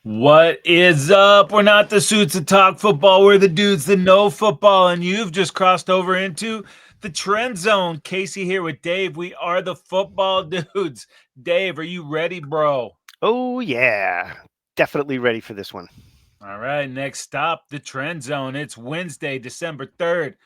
What is up? We're not the suits that talk football. We're the dudes that know football. And you've just crossed over into the trend zone. Casey here with Dave. We are the football dudes. Dave, are you ready, bro? Oh, yeah. Definitely ready for this one. All right. Next stop, the trend zone. It's Wednesday, December 3rd.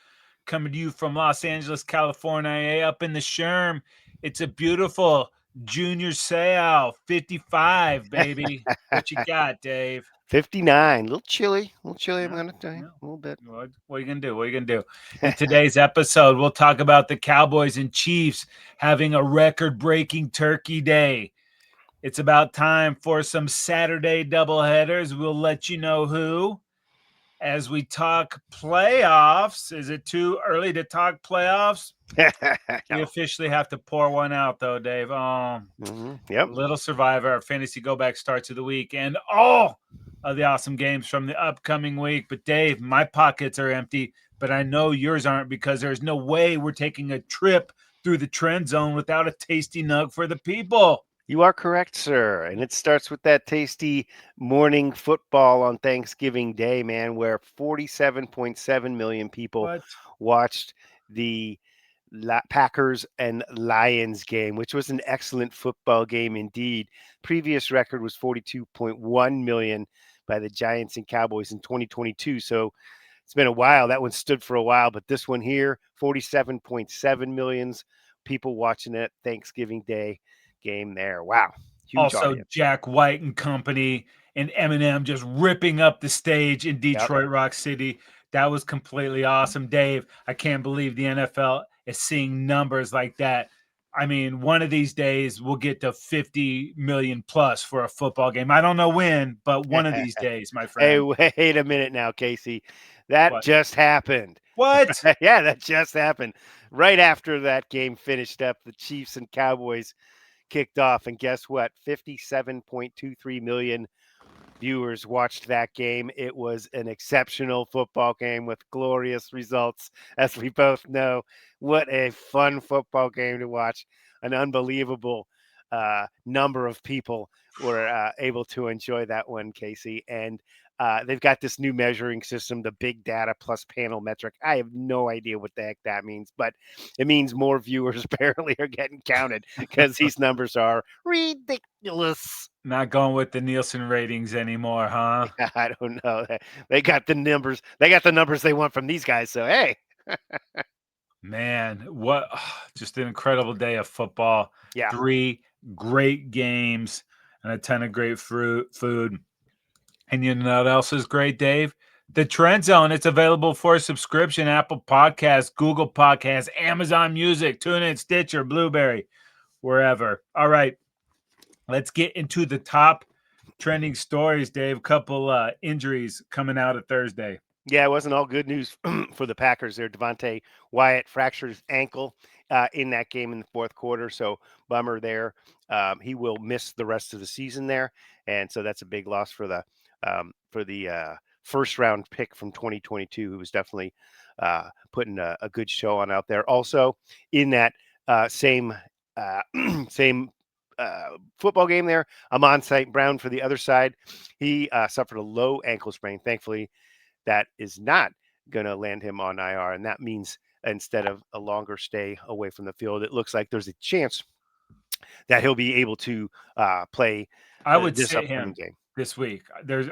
Coming to you from Los Angeles, California, up in the Sherm. It's a beautiful junior sale, 55, baby. What you got, Dave? 59. A little chilly. A little chilly, I'm Yeah, going to tell you. yeah. A little bit. What are you gonna do? What are you gonna do? In today's episode, we'll talk about the Cowboys and Chiefs having a record-breaking Turkey Day. It's about time for some Saturday doubleheaders. We'll let you know who. As we talk playoffs, is it too early to talk playoffs? We No. officially have to pour one out, though, Dave. Yep. Little Survivor, our fantasy go back starts of the week, and all of the awesome games from the upcoming week. But Dave, my pockets are empty, but I know yours aren't because there's no way we're taking a trip through the trend zone without a tasty nug for the people. You are correct, sir. And it starts with that tasty morning football on Thanksgiving Day, man, where 47.7 million people What? watched the Packers and Lions game, which was an excellent football game indeed. Previous record was 42.1 million by the Giants and Cowboys in 2022. So it's been a while. That one stood for a while, but this one here, 47.7 millions people watching it Thanksgiving Day game there. Wow. Huge Also, audience. Jack White and company and Eminem just ripping up the stage in Yep. Detroit Rock City. That was completely awesome. Dave, I can't believe the NFL is seeing numbers like that. I mean, one of these days we'll get to 50 million plus for a football game. I don't know when, but one of these days, my Hey, friend. wait a minute now, Casey. That What? just happened. What? Yeah, that just happened. Right after that game finished up, the Chiefs and Cowboys kicked off. And guess what? 57.23 million viewers watched that game. It was an exceptional football game with glorious results, as we both know. What a fun football game to watch. An unbelievable number of people were able to enjoy that one, Casey. And they've got this new measuring system, the big data plus panel metric. I have no idea what the heck that means, but it means more viewers apparently are getting counted because these numbers are ridiculous. Not going with the Nielsen ratings anymore, huh? I don't know. They got the numbers. They got the numbers they want from these guys. So hey, Man, what just an incredible day of football. yeah, Three great games and a ton of great food. And you know what else is great, Dave? The Trend Zone. It's available for subscription. Apple Podcasts, Google Podcasts, Amazon Music, TuneIn, Stitcher, Blueberry, wherever. All right, let's get into the top trending stories, Dave. Couple injuries coming out of Thursday. yeah. It wasn't all good news for the Packers there. Devonte Wyatt fractured his ankle in that game in the fourth quarter. So bummer there. He will miss the rest of the season there, and so that's a big loss for the first round pick from 2022, who was definitely putting a good show on out there. Also in that same uh, same football game there, Amon St. Brown for the other side. He suffered a low ankle sprain. Thankfully, that is not going to land him on IR. And that means instead of a longer stay away from the field, it looks like there's a chance that he'll be able to play I would this sit upcoming him game. this week.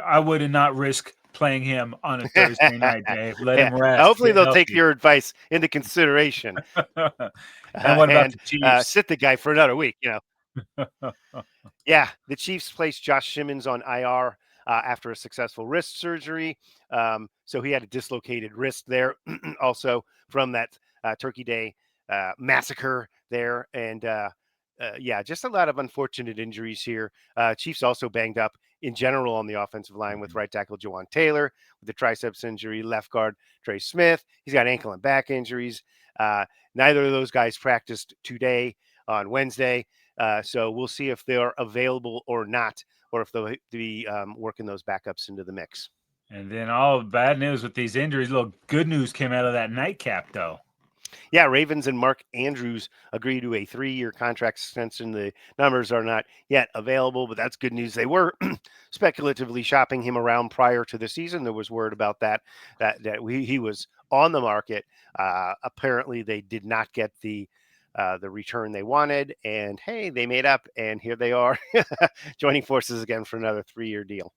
I would not risk playing him on a Thursday night, Dave. Let Yeah. him rest, Hopefully, get they'll take healthy. your advice into consideration And what about and the Chiefs? sit the guy for another week. Yeah, the Chiefs placed Josh Simmons on IR after a successful wrist surgery. So he had a dislocated wrist there, also from that Turkey Day massacre there. And yeah, just a lot of unfortunate injuries here. Chiefs also banged up in general on the offensive line with right tackle Jawan Taylor with the triceps injury, left guard Trey Smith. He's got ankle and back injuries. Neither of those guys practiced today on Wednesday. So we'll see if they're available or not, or if they'll be working those backups into the mix. And then all bad news with these injuries. Little good news came out of that nightcap, though. Yeah, Ravens and Mark Andrews agree to a 3-year contract extension. The numbers are not yet available, but that's good news. They were speculatively shopping him around prior to the season. There was word about he was on the market. Apparently, they did not get the return they wanted, and hey, they made up, and here they are joining forces again for another 3-year deal.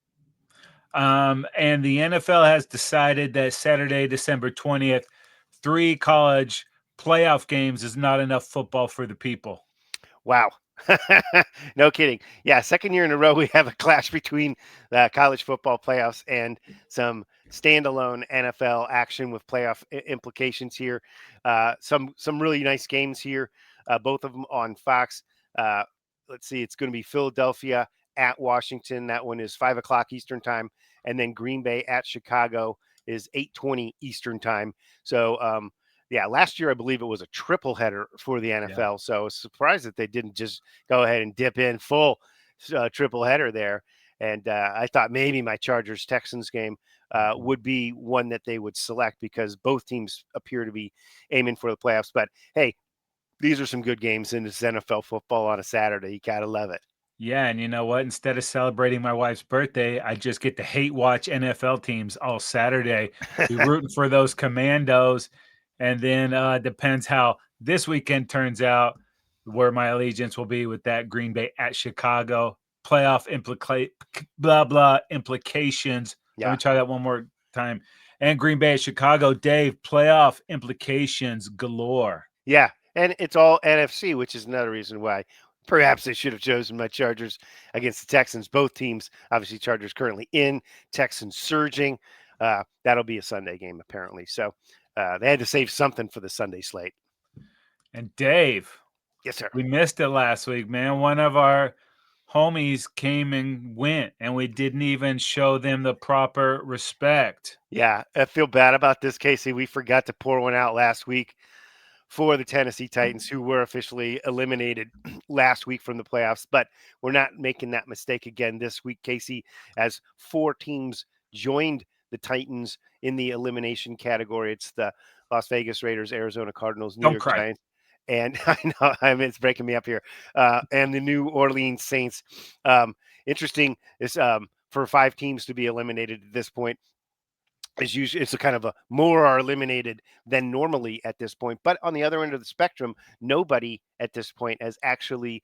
And the NFL has decided that Saturday, December 20th, 3 college playoff games is not enough football for the people. Wow. No kidding. Yeah, second year in a row we have a clash between the college football playoffs and some standalone NFL action with playoff implications here. Some really nice games here, both of them on Fox. Uh, let's see, it's going to be Philadelphia at Washington. That one is 5 o'clock Eastern time, and then Green Bay at Chicago is 8:20 Eastern time. So yeah, last year I believe it was a triple header for the NFL. Yeah. So I was surprised that they didn't just go ahead and dip in full triple header there. And I thought maybe my Chargers Texans game would be one that they would select because both teams appear to be aiming for the playoffs. But hey, these are some good games in this NFL football on a Saturday. You gotta love it. Yeah, and you know what? Instead of celebrating my wife's birthday, I just get to hate watch NFL teams all Saturday. Be rooting for those Commandos, and then depends how this weekend turns out, where my allegiance will be with that Green Bay at Chicago playoff implications. Yeah. Let me try that one more time. And Green Bay at Chicago, Dave, playoff implications galore. Yeah, and it's all NFC, which is another reason why perhaps they should have chosen my Chargers against the Texans. Both teams, obviously, Chargers currently in, Texans surging. That'll be a Sunday game, apparently. So they had to save something for the Sunday slate. And Dave. Yes, sir. We missed it last week, man. One of our homies came and went, and we didn't even show them the proper respect. Yeah, I feel bad about this, Casey. We forgot to pour one out last week for the Tennessee Titans, who were officially eliminated last week from the playoffs. But we're not making that mistake again this week, Casey, as 4 teams joined the Titans in the elimination category. It's the Las Vegas Raiders, Arizona Cardinals, New York Giants. And I know it's breaking me up here. And the New Orleans Saints. Interesting is for 5 teams to be eliminated at this point. It's a kind of a more are eliminated than normally at this point. But on the other end of the spectrum, nobody at this point has actually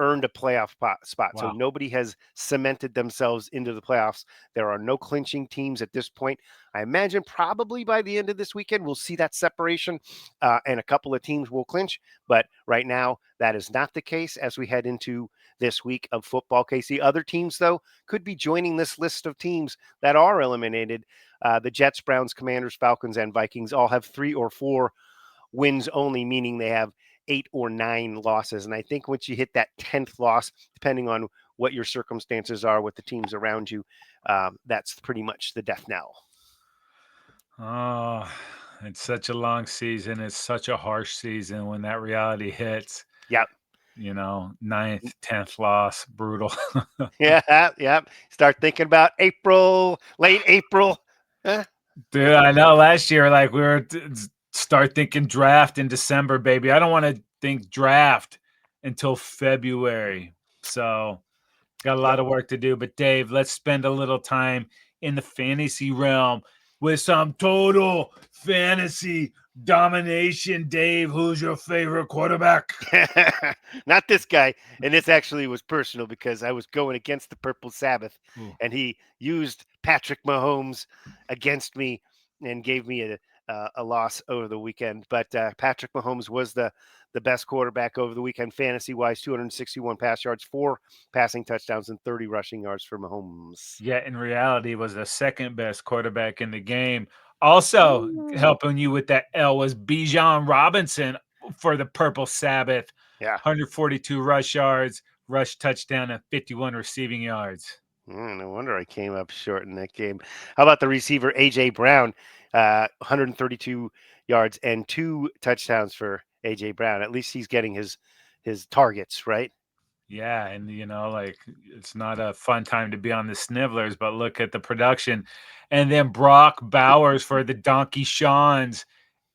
earned a playoff spot. Wow. So nobody has cemented themselves into the playoffs. There are no clinching teams at this point. I imagine probably by the end of this weekend, we'll see that separation and a couple of teams will clinch. But right now, that is not the case as we head into this week of football, Casey. Other teams, though, could be joining this list of teams that are eliminated. The Jets, Browns, Commanders, Falcons, and Vikings all have 3 or 4 wins only, meaning they have 8 or 9 losses. And I think once you hit that 10th loss, depending on what your circumstances are with the teams around you, that's pretty much the death knell. Oh, it's such a long season. It's such a harsh season when that reality hits. Yep. You know, 9th, 10th loss, brutal. Yeah. Start thinking about April, late April. Dude, I know last year, like we were start thinking draft in December, baby. I don't want to think draft until February. So got a lot of work to do. But Dave, let's spend a little time in the fantasy realm with some total fantasy domination. Dave, who's your favorite quarterback? Not this guy. And this actually was personal because I was going against the Purple Sabbath. And he used Patrick Mahomes against me and gave me a loss over the weekend. But Patrick Mahomes was the best quarterback over the weekend, fantasy-wise, 261 pass yards, 4 passing touchdowns, and 30 rushing yards for Mahomes. Yeah, in reality, was the second best quarterback in the game. Also helping you with that L was Bijan Robinson for the Purple Sabbath. Yeah. 142 rush yards, rush touchdown, and 51 receiving yards. No wonder I came up short in that game. How about the receiver, A.J. Brown? 132 yards and 2 touchdowns for A.J. Brown. At least he's getting his targets, right? Yeah, and, you know, like, it's not a fun time to be on the Snivellers, but look at the production. And then Brock Bowers for the Donkey Shawns,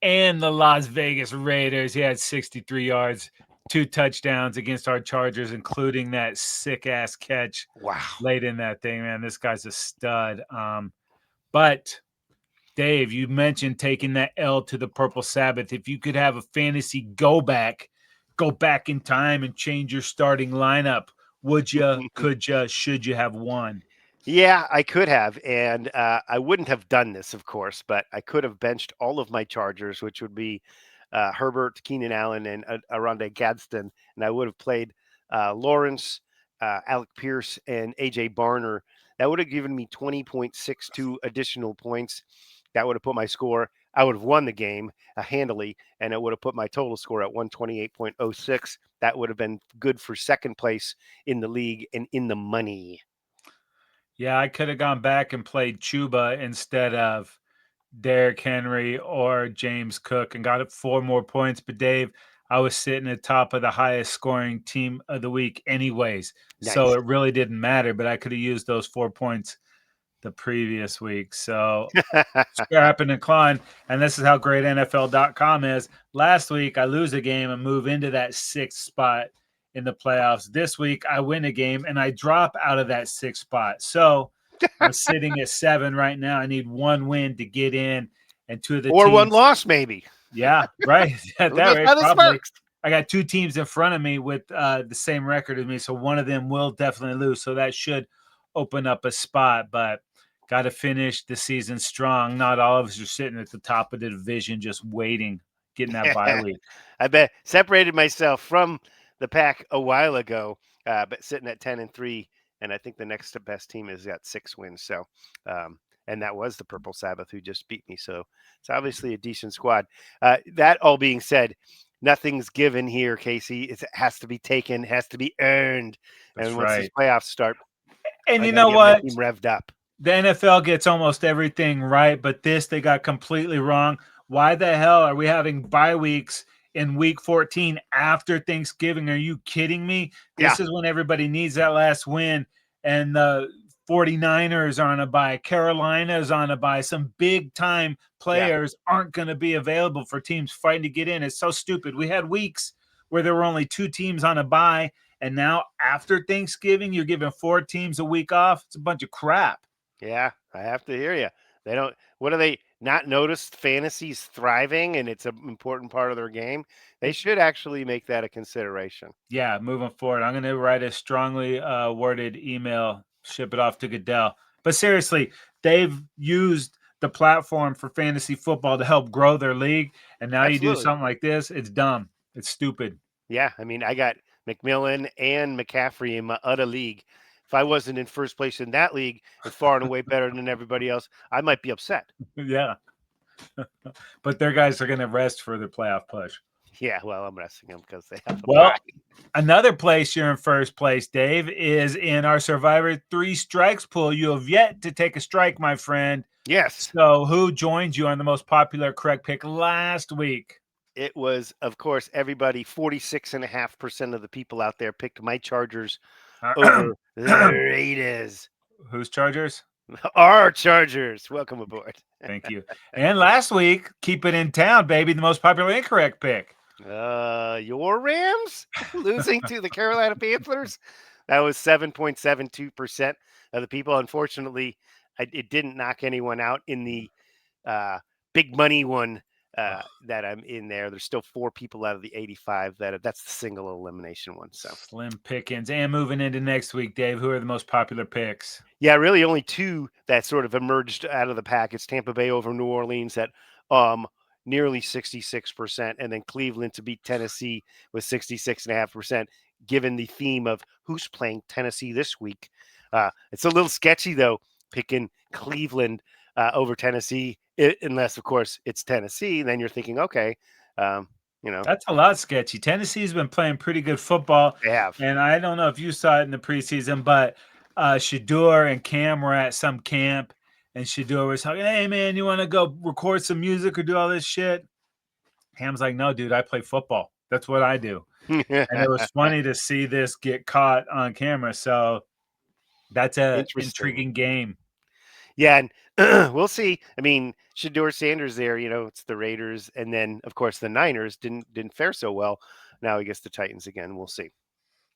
and the Las Vegas Raiders. He had 63 yards, 2 touchdowns against our Chargers, including that sick-ass catch Wow. late in that thing, man. This guy's a stud. But Dave, you mentioned taking that L to the Purple Sabbath. If you could have a fantasy go back in time and change your starting lineup, would you, could you, should you have won? Yeah, I could have, and I wouldn't have done this, of course, but I could have benched all of my Chargers, which would be Herbert, Keenan Allen, and Aronde Gadsden, and I would have played Lawrence, Alec Pierce, and AJ Barner. That would have given me 20.62 additional points. That would have put my score. I would have won the game handily, and it would have put my total score at 128.06. That would have been good for second place in the league and in the money. Yeah, I could have gone back and played Chuba instead of Derrick Henry or James Cook and got it 4 more points. But Dave, I was sitting at top of the highest scoring team of the week anyways. So Nice. it really didn't matter, but I could have used those 4 points the previous week. So scrapping and clawing. And this is how great NFL.com is. Last week, I lose a game and move into that 6th spot in the playoffs. This week, I win a game and I drop out of that 6th spot. So I'm sitting at 7 right now. I need 1 win to get in, and 2 of the Or one teams. loss, maybe. Yeah, right. At that That's rate, how this probably. works. I got 2 teams in front of me with the same record as me, so one of them will definitely lose. So that should open up a spot, but got to finish the season strong. Not all of us are sitting at the top of the division just waiting, getting that bye week. I bet separated myself from the pack a while ago, but sitting at 10-3, and I think the next best team has got 6 wins. So, and that was the Purple Sabbath who just beat me. So it's obviously a decent squad. That all being said, nothing's given here, Casey. It has to be taken, has to be earned. That's And once these right. playoffs start, And I you got to know get my what? team revved up. The NFL gets almost everything right, but this they got completely wrong. Why the hell are we having bye weeks in week 14 after Thanksgiving? Are you kidding me? Yeah. This is when everybody needs that last win. And the 49ers are on a bye. Carolina's on a bye. Some big time players aren't going to be available for teams fighting to get in. It's so stupid. We had weeks where there were only 2 teams on a bye. And now after Thanksgiving, you're giving 4 teams a week off. It's a bunch of crap. Yeah, I have to hear you. They don't. What do they not noticed? Fantasy's thriving, and it's an important part of their game. They should actually make that a consideration. Yeah, moving forward, I'm going to write a strongly worded email, ship it off to Goodell. But seriously, they've used the platform for fantasy football to help grow their league, and now you do Absolutely. something like this. It's dumb. It's stupid. Yeah, I mean, I got McMillan and McCaffrey in my other league. If I wasn't in first place in that league and far and away better than everybody else, I might be upset. Yeah. But their guys are going to rest for the playoff push. Yeah, well, I'm resting them because they have a Well, bye. another place you're in first place, Dave, is in our Survivor 3 strikes pool. You have yet to take a strike, my friend. Yes. So who joined you on the most popular correct pick last week? It was, of course, everybody, 46.5% of the people out there picked my Chargers over the Raiders. Who's Chargers? Our Chargers. Welcome aboard. Thank you. And last week, keep it in town, baby. The most popular incorrect pick. Your Rams losing to the Carolina Panthers. That was 7.72% of the people. Unfortunately, it didn't knock anyone out in the big money one that I'm in there. There's still 4 people out of the 85 that's the single elimination one. So slim pickings. And moving into next week, Dave, who are the most popular picks? yeah, really only 2 that sort of emerged out of the pack. It's Tampa Bay over New Orleans at nearly 66%, and then Cleveland to beat Tennessee with 66.5%, given the theme of who's playing Tennessee this week. It's a little sketchy, though, picking Cleveland over Tennessee, unless, of course, it's Tennessee. Then you're thinking, okay, That's a lot sketchy. Tennessee's been playing pretty good football. they have. And I don't know if you saw it in the preseason, but Shador and Cam were at some camp, and Shador was talking, hey, man, you want to go record some music or do all this shit? Cam's like, no, dude, I play football. That's what I do. And it was funny to see this get caught on camera. So that's a Interesting. intriguing game. Yeah, and we'll see. I mean, Shador Sanders there, it's the Raiders, and then of course the Niners didn't fare so well. Now he gets the Titans again. We'll see.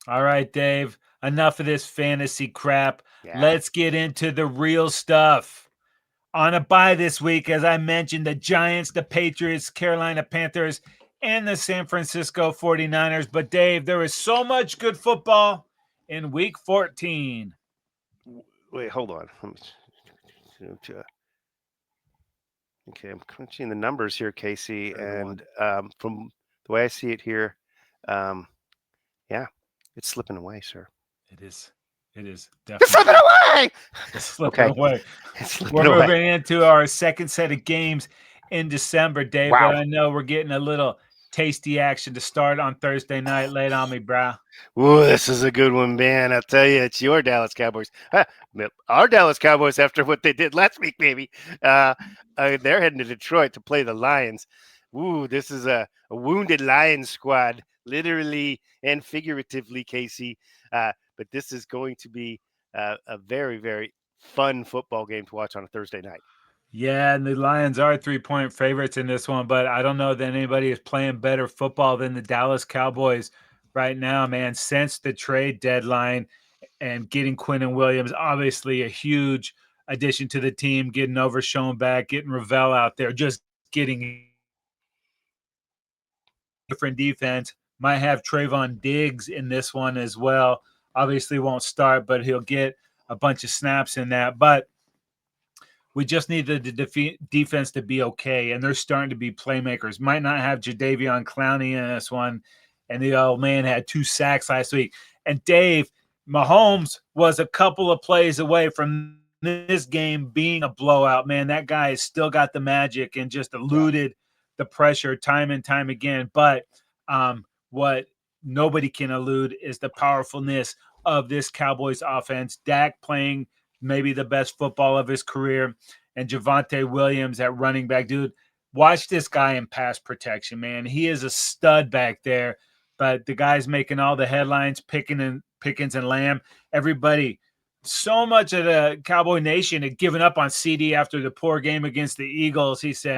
All right, Dave. Enough of this fantasy crap. Yeah. Let's get into the real stuff. On a bye this week, as I mentioned, the Giants, the Patriots, Carolina Panthers, and the San Francisco 49ers. But, Dave, there is so much good football in week 14. Wait, hold on. Okay, I'm crunching the numbers here, Casey, and from the way I see it here, um, yeah, it's slipping away, sir. It is. It is It's slipping definitely. away. It's slipping Okay, away. it's slipping We're away. moving into our second set of games in December, Dave, but Wow. I know we're getting a little tasty action to start on Thursday night. Lay it on me, brah. Ooh, this is a good one, man. I'll tell you, it's your Dallas Cowboys. Our Dallas Cowboys, after what they did last week, baby. They're heading to Detroit to play the Lions. Ooh, this is a wounded Lions squad, literally and figuratively, Casey. But this is going to be a very, very fun football game to watch on a Thursday night. Yeah, and the Lions are 3-point favorites in this one, but I don't know that anybody is playing better football than the Dallas Cowboys right now, man. Since the trade deadline and getting Quinn Williams, obviously a huge addition to the team, getting Overshown back, getting Ravel out there, just getting different defense. Might have Trayvon Diggs in this one as well. Obviously won't start, but he'll get a bunch of snaps in that. But we just need the defense to be okay, and they're starting to be playmakers. Might not have Jadeveon Clowney in this one, and the old man had 2 sacks last week. And Dave, Mahomes was a couple of plays away from this game being a blowout, man. That guy has still got the magic and just eluded the pressure time and time again. But what nobody can elude is the powerfulness of this Cowboys offense. Dak playing maybe the best football of his career, and Javonte Williams at running back. Dude, watch this guy in pass protection, man. He is a stud back there, but the guy's making all the headlines, Pickens and Lamb. Everybody, so much of the Cowboy Nation had given up on CD after the poor game against the Eagles. He said,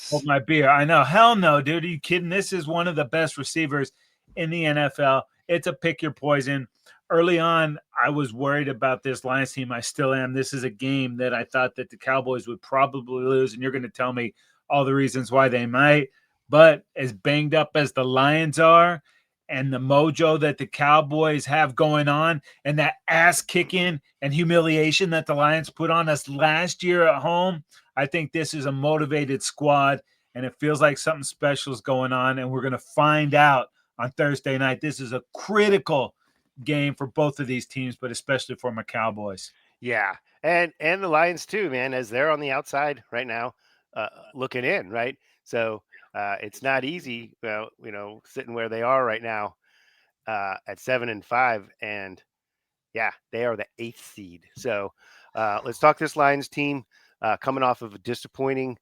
hold my beer. I know. Hell no, dude. Are you kidding? This is one of the best receivers in the NFL. It's a pick your poison. Early on, I was worried about this Lions team. I still am. This is a game that I thought that the Cowboys would probably lose, and you're going to tell me all the reasons why they might. But as banged up as the Lions are, and the mojo that the Cowboys have going on, and that ass kicking and humiliation that the Lions put on us last year at home, I think this is a motivated squad, and it feels like something special is going on, and we're going to find out on Thursday night. This is a critical game for both of these teams, but especially for my Cowboys. Yeah, and the Lions too, man, as they're on the outside right now, looking in, right? So it's not easy, sitting where they are right now at 7-5, and yeah, they are the 8th seed. So let's talk this Lions team coming off of a disappointing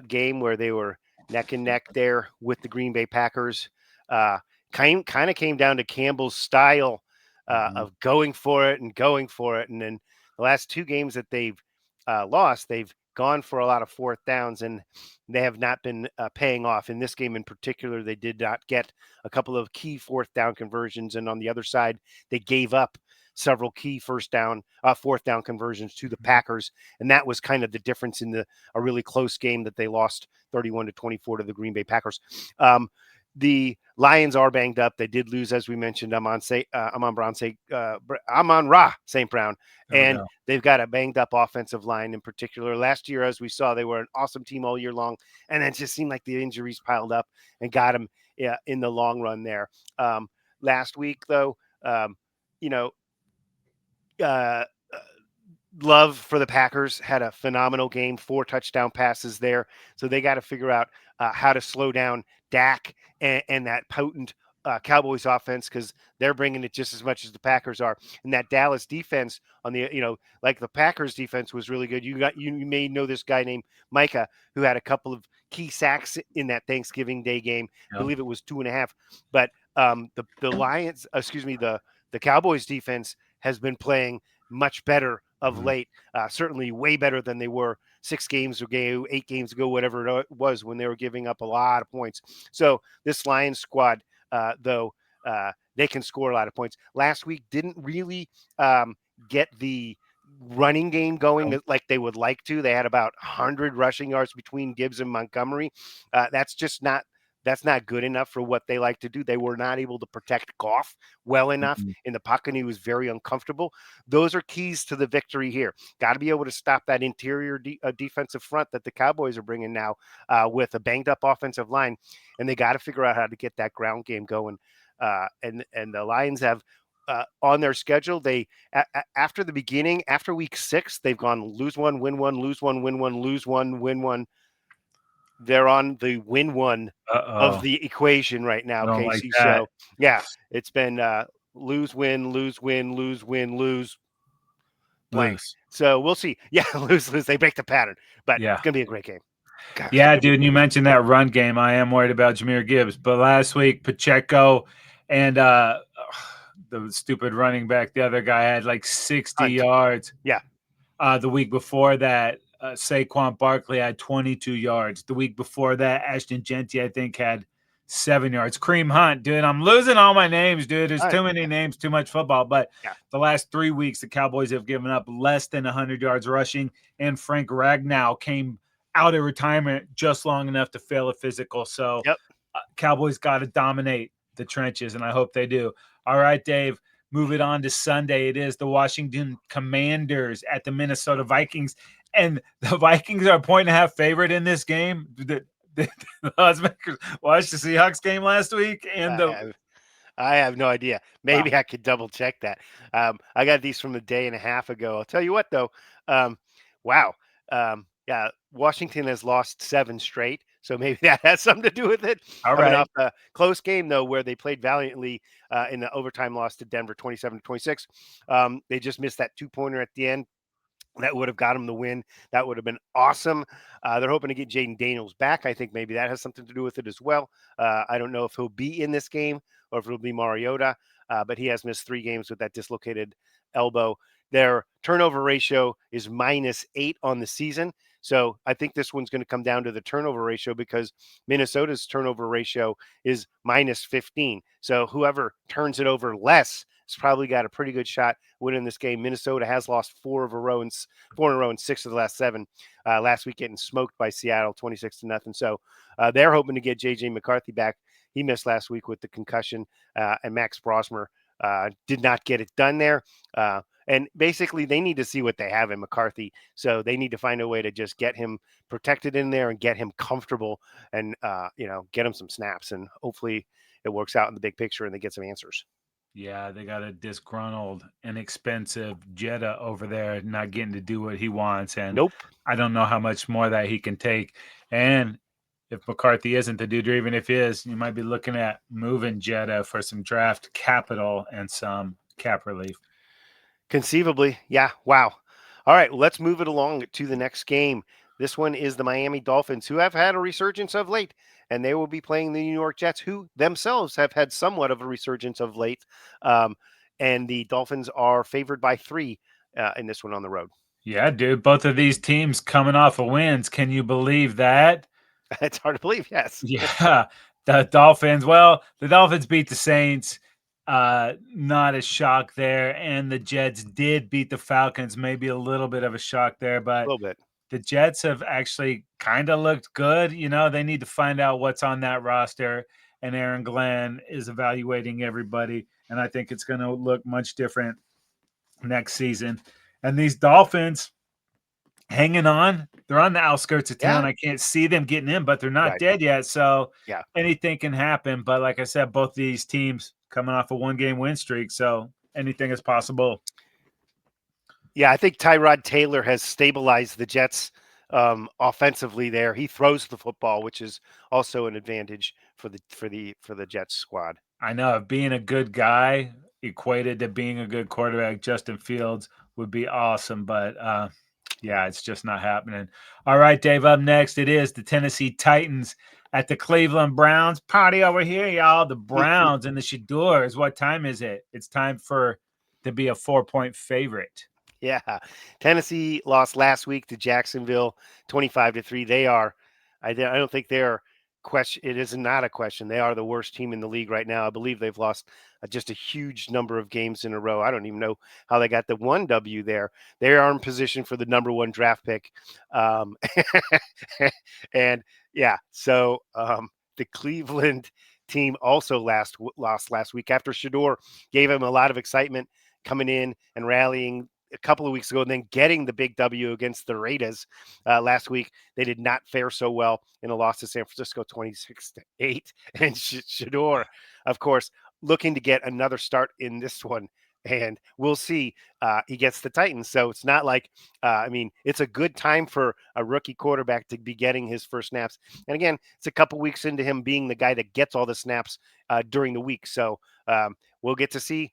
game where they were neck and neck there with the Green Bay Packers. Kind of came down to Campbell's style of going for it, and then the last 2 games that they've lost, they've gone for a lot of 4th downs, and they have not been paying off. In this game in particular, they did not get a couple of key 4th down conversions, and on the other side, they gave up several key 4th down conversions to the Packers, and that was kind of the difference in a really close game that they lost 31-24 to the Green Bay Packers. The Lions are banged up. They did lose, as we mentioned, Amon-Ra St. Brown, and they've got a banged up offensive line in particular. Last year, as we saw, they were an awesome team all year long, and it just seemed like the injuries piled up and got them in the long run there. Last week, though, Love for the Packers had a phenomenal game, 4 touchdown passes there. So they got to figure out how to slow down Dak and that potent Cowboys offense, because they're bringing it just as much as the Packers are. And that Dallas defense on the, like the Packers defense was really good. You may know this guy named Micah, who had a couple of key sacks in that Thanksgiving Day game. I believe it was 2.5. But the Cowboys defense has been playing much better of late. Certainly way better than they were 6 games ago, 8 games ago, whatever it was, when they were giving up a lot of points. So this Lions squad, though, they can score a lot of points. Last week didn't really get the running game going like they would like to. They had about 100 rushing yards between Gibbs and Montgomery. That's not good enough for what they like to do. They were not able to protect Goff well enough in the pocket, and he was very uncomfortable. Those are keys to the victory here. Got to be able to stop that interior defensive front that the Cowboys are bringing now with a banged-up offensive line, and they got to figure out how to get that ground game going. And the Lions have on their schedule, they after the beginning, after week 6, they've gone lose one, win one, lose one, win one, lose one, win one. They're on the win one of the equation right now, Don't Casey. like that. So yeah, it's been lose, win, lose, win, lose, win, lose, blank. Lose. So we'll see. Yeah, lose. They break the pattern, but Yeah. it's gonna be a great game. Gosh. Yeah, dude. And you mentioned that run game. I am worried about Jahmyr Gibbs, but last week Pacheco and the stupid running back, the other guy, had like 60 yards. Yeah. The week before that, Saquon Barkley had 22 yards. The week before that, Ashton Genty, I think, had 7 yards. Kareem Hunt, dude. I'm losing all my names, dude. There's too many names, too much football. But the last 3 weeks, the Cowboys have given up less than 100 yards rushing, and Frank Ragnow came out of retirement just long enough to fail a physical. So Cowboys got to dominate the trenches, and I hope they do. All right, Dave. Move it on to Sunday. It is the Washington Commanders at the Minnesota Vikings. And the Vikings are a 1.5 favorite in this game. The Makers watched the Seahawks game last week. And I have no idea. Maybe I could double check that. I got these from a day and a half ago. I'll tell you what, though. Yeah, Washington has lost 7 straight. So maybe that has something to do with it. All Coming right. off a close game, though, where they played valiantly in the overtime loss to Denver 27-26. They just missed that 2-pointer at the end. That would have got them the win. That would have been awesome. They're hoping to get Jaden Daniels back. I think maybe that has something to do with it as well. I don't know if he'll be in this game or if it'll be Mariota, but he has missed 3 games with that dislocated elbow. Their turnover ratio is -8 on the season. So I think this one's going to come down to the turnover ratio because Minnesota's turnover ratio is -15. So whoever turns it over less has probably got a pretty good shot winning this game. Minnesota has lost 4 in a row and 6 of the last 7. Last week getting smoked by Seattle 26-0. So they're hoping to get JJ McCarthy back. He missed last week with the concussion, and Max Brosmer did not get it done there. And basically, they need to see what they have in McCarthy. So they need to find a way to just get him protected in there and get him comfortable and, get him some snaps. And hopefully it works out in the big picture and they get some answers. Yeah, they got a disgruntled, inexpensive Jetta over there not getting to do what he wants. And I don't know how much more that he can take. And if McCarthy isn't the dude, or even if he is, you might be looking at moving Jetta for some draft capital and some cap relief. Conceivably. Yeah. Wow. All right. Well, let's move it along to the next game. This one is the Miami Dolphins, who have had a resurgence of late, and they will be playing the New York Jets, who themselves have had somewhat of a resurgence of late. And the Dolphins are favored by 3 in this one on the road. Yeah, dude. Both of these teams coming off of wins. Can you believe that? It's hard to believe. Yes. Yeah. The Dolphins beat the Saints. Not a shock there. And the Jets did beat the Falcons. Maybe a little bit of a shock there, but a little bit. The Jets have actually kind of looked good. They need to find out what's on that roster. And Aaron Glenn is evaluating everybody. And I think it's going to look much different next season. And these Dolphins hanging on. They're on the outskirts of town. I can't see them getting in, but they're not dead yet. So anything can happen. But like I said, both these teams coming off a 1-game win streak. So anything is possible. Yeah, I think Tyrod Taylor has stabilized the Jets offensively there. He throws the football, which is also an advantage for the Jets squad. I know, if being a good guy equated to being a good quarterback, Justin Fields would be awesome, but it's just not happening. All right, Dave, up next, it is the Tennessee Titans at the Cleveland Browns. Party over here, y'all. The Browns and the Shadors. What time is it? It's time to be a 4-point favorite. Yeah. Tennessee lost last week to Jacksonville 25-3. They are, I don't think they're question. It is not a question. They are the worst team in the league right now. I believe they've lost just a huge number of games in a row. I don't even know how they got the one W there. They are in position for the number one draft pick. Um, and yeah, so the Cleveland team also lost last week after Shador gave him a lot of excitement coming in and rallying a couple of weeks ago and then getting the big W against the Raiders last week. They did not fare so well in a loss to San Francisco 26-8. And Shador, of course, looking to get another start in this one. And we'll see. He gets the Titans. So it's not like, it's a good time for a rookie quarterback to be getting his first snaps. And again, it's a couple weeks into him being the guy that gets all the snaps during the week. So we'll get to see,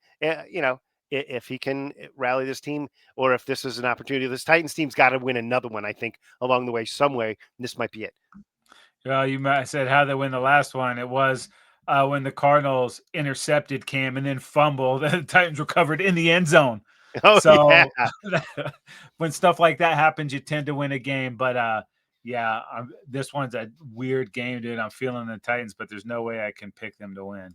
if he can rally this team or if this is an opportunity. This Titans team's got to win another one, I think, along the way, some way. This might be it. Well, you said how they win the last one. It was when the Cardinals intercepted Cam and then fumbled. The Titans recovered in the end zone. Oh, yeah. So when stuff like that happens, you tend to win a game. But this one's a weird game, dude. I'm feeling the Titans, but there's no way I can pick them to win.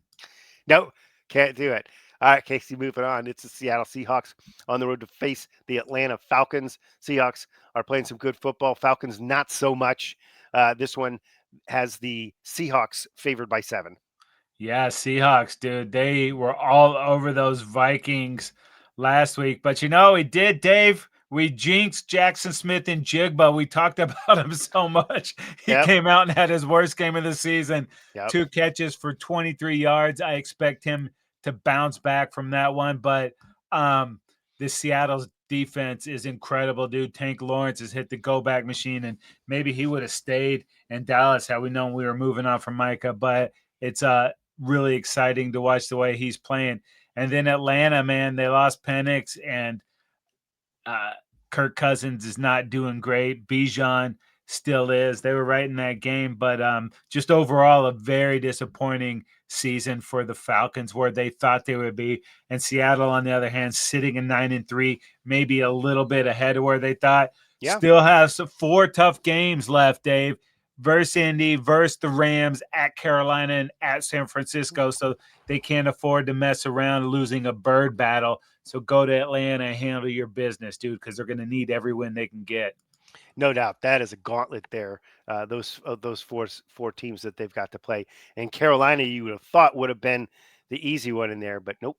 No, can't do it. All right, Casey, moving on. It's the Seattle Seahawks on the road to face the Atlanta Falcons. Seahawks are playing some good football. Falcons, not so much. This one has the Seahawks favored by 7. Yeah, Seahawks, dude. They were all over those Vikings last week. But we did, Dave. We jinxed Jackson Smith and Jigba. We talked about him so much. He Yep. came out and had his worst game of the season. Yep. 2 catches for 23 yards. I expect him to bounce back from that one. But this Seattle's defense is incredible, dude. Tank Lawrence has hit the go back machine, and maybe he would have stayed in Dallas had we known we were moving on from Micah. But it's really exciting to watch the way he's playing. And then Atlanta, man, they lost Penix, and Kirk Cousins is not doing great. Bijan still is. They were right in that game, but just overall a very disappointing season for the Falcons, where they thought they would be. And Seattle, on the other hand, sitting in 9-3, maybe a little bit ahead of where they thought. Yeah. Still has 4 tough games left, Dave. Versus Indy, versus the Rams, at Carolina, and at San Francisco. So they can't afford to mess around losing a bird battle. So go to Atlanta and handle your business, dude, because they're going to need every win they can get. No doubt. That is a gauntlet there. Those four teams that they've got to play. And Carolina, you would have thought would have been the easy one in there, but nope.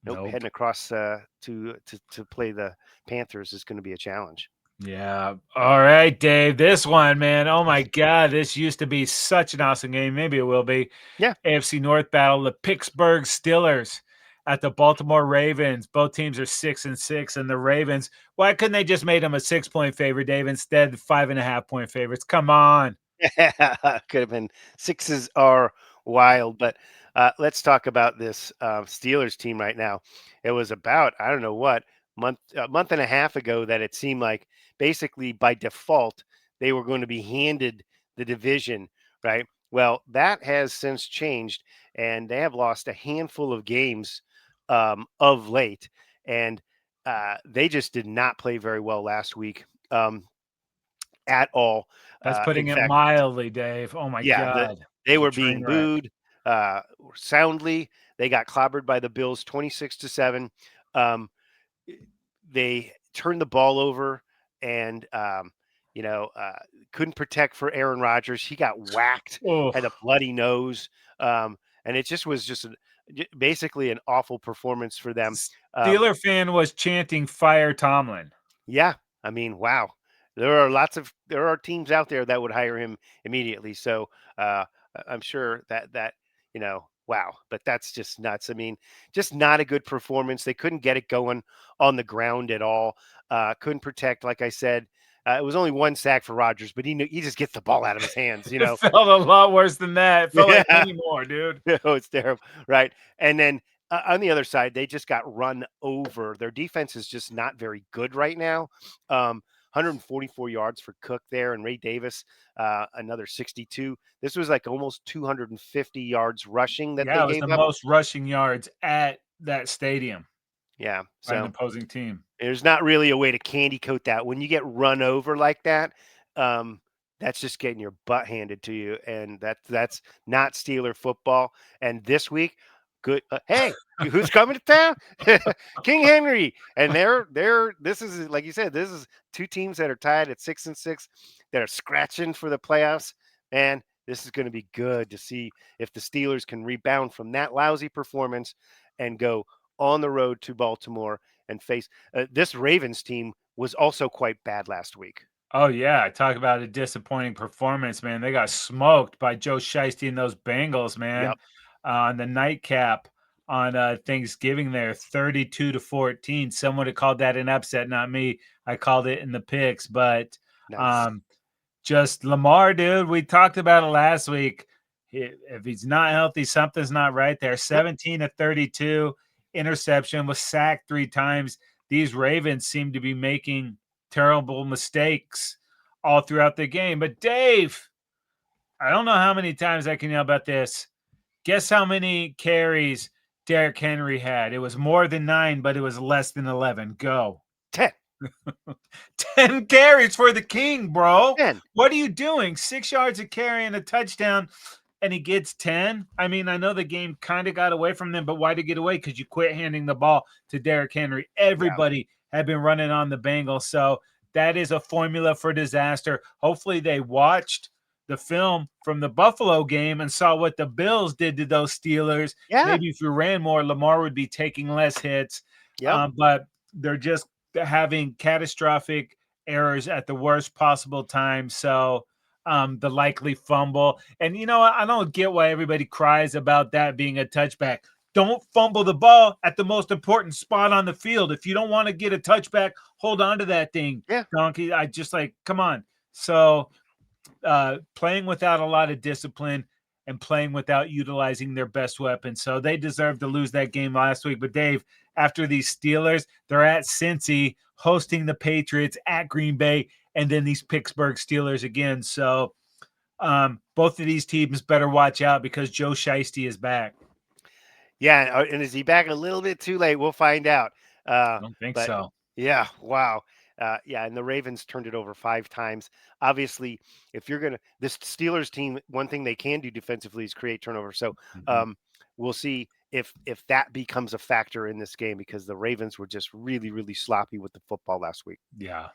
Heading across to play the Panthers is going to be a challenge. Yeah. All right, Dave. This one, man. Oh my God. This used to be such an awesome game. Maybe it will be. Yeah. AFC North battle. The Pittsburgh Steelers at the Baltimore Ravens. Both teams are 6-6, and the Ravens. Why couldn't they just made them a 6-point favorite, Dave? Instead, 5.5-point favorites. Come on. Could have been. 6s are wild, but let's talk about this Steelers team right now. It was about, I don't know what, a month and a half ago that it seemed like basically by default they were going to be handed the division, right? Well, that has since changed, and they have lost a handful of games of late, and they just did not play very well last week at all. That's In putting it fact, mildly, Dave. Oh my yeah, God. they It's a were train being wreck. booed soundly. They got clobbered by the Bills 26-7. Um, they turned the ball over and couldn't protect for Aaron Rodgers. He got whacked, Oh, had a bloody nose, and it just was basically an awful performance for them. Steeler fan was chanting "Fire Tomlin." Yeah, I mean, wow. There are teams out there that would hire him immediately. So I'm sure that wow. But that's just nuts. I mean, just not a good performance. They couldn't get it going on the ground at all. Couldn't protect, like I said. It was only 1 sack for Rodgers, but he just gets the ball out of his hands. It felt a lot worse than that. It felt like Yeah. many more, dude. No, it's terrible, right? And then on the other side, they just got run over. Their defense is just not very good right now. 144 yards for Cook there, and Ray Davis another 62. This was like almost 250 yards rushing that Yeah, they it was gave the up. most rushing yards at that stadium. Yeah. by an So opposing team. there's not really a way to candy coat that. When you get run over like that, um, that's just getting your butt handed to you, and that's not Steeler football. And this week, good. Hey, who's coming to town? King Henry, and they're. This is like you said. This is two teams that are tied at 6-6, that are scratching for the playoffs. And this is going to be good to see if the Steelers can rebound from that lousy performance and go on the road to Baltimore and face this Ravens team was also quite bad last week. Oh yeah, talk about a disappointing performance, man. They got smoked by Joe Shiesty and those Bengals, man. Yep. On the nightcap on Thanksgiving there, 32-14. Someone had called that an upset, not me. I called it in the picks, but Nice. um just Lamar, dude. We talked about it last week. If he's not healthy, something's not right there. Yep. 17-32, interception, was sacked 3 times. These Ravens seem to be making terrible mistakes all throughout the game. But Dave, I don't know how many times I can yell about this. Guess how many carries Derrick Henry had? It was more than 9, but it was less than 11. Go. 10. 10 carries for the king, bro. 10. What are you doing? 6 yards of carry and a touchdown, and he gets 10. I mean, I know the game kind of got away from them, but why did it get away? Because you quit handing the ball to Derrick Henry. Everybody had been running on the Bengals. So that is a formula for disaster. Hopefully they watched the film from the Buffalo game and saw what the Bills did to those Steelers. Yeah. Maybe if you ran more, Lamar would be taking less hits. Yep. But they're just having catastrophic errors at the worst possible time. So the likely fumble. And you know, I don't get why everybody cries about that being a touchback. Don't fumble the ball at the most important spot on the field. If you don't want to get a touchback, hold on to that thing, Yeah. donkey. I just like, come on. So playing without a lot of discipline and playing without utilizing their best weapon. So they deserve to lose that game last week. But Dave, after these Steelers, they're at Cincy hosting the Patriots at Green Bay, and then these Pittsburgh Steelers again. So both of these teams better watch out because Joe Shiesty is back. Yeah. And is he back a little bit too late? We'll find out. I don't think But so. yeah, wow. Yeah, and the Ravens turned it over 5 times. Obviously, if you're gonna this Steelers team, one thing they can do defensively is create turnover. So we'll see if that becomes a factor in this game because the Ravens were just really, really sloppy with the football last week. Yeah.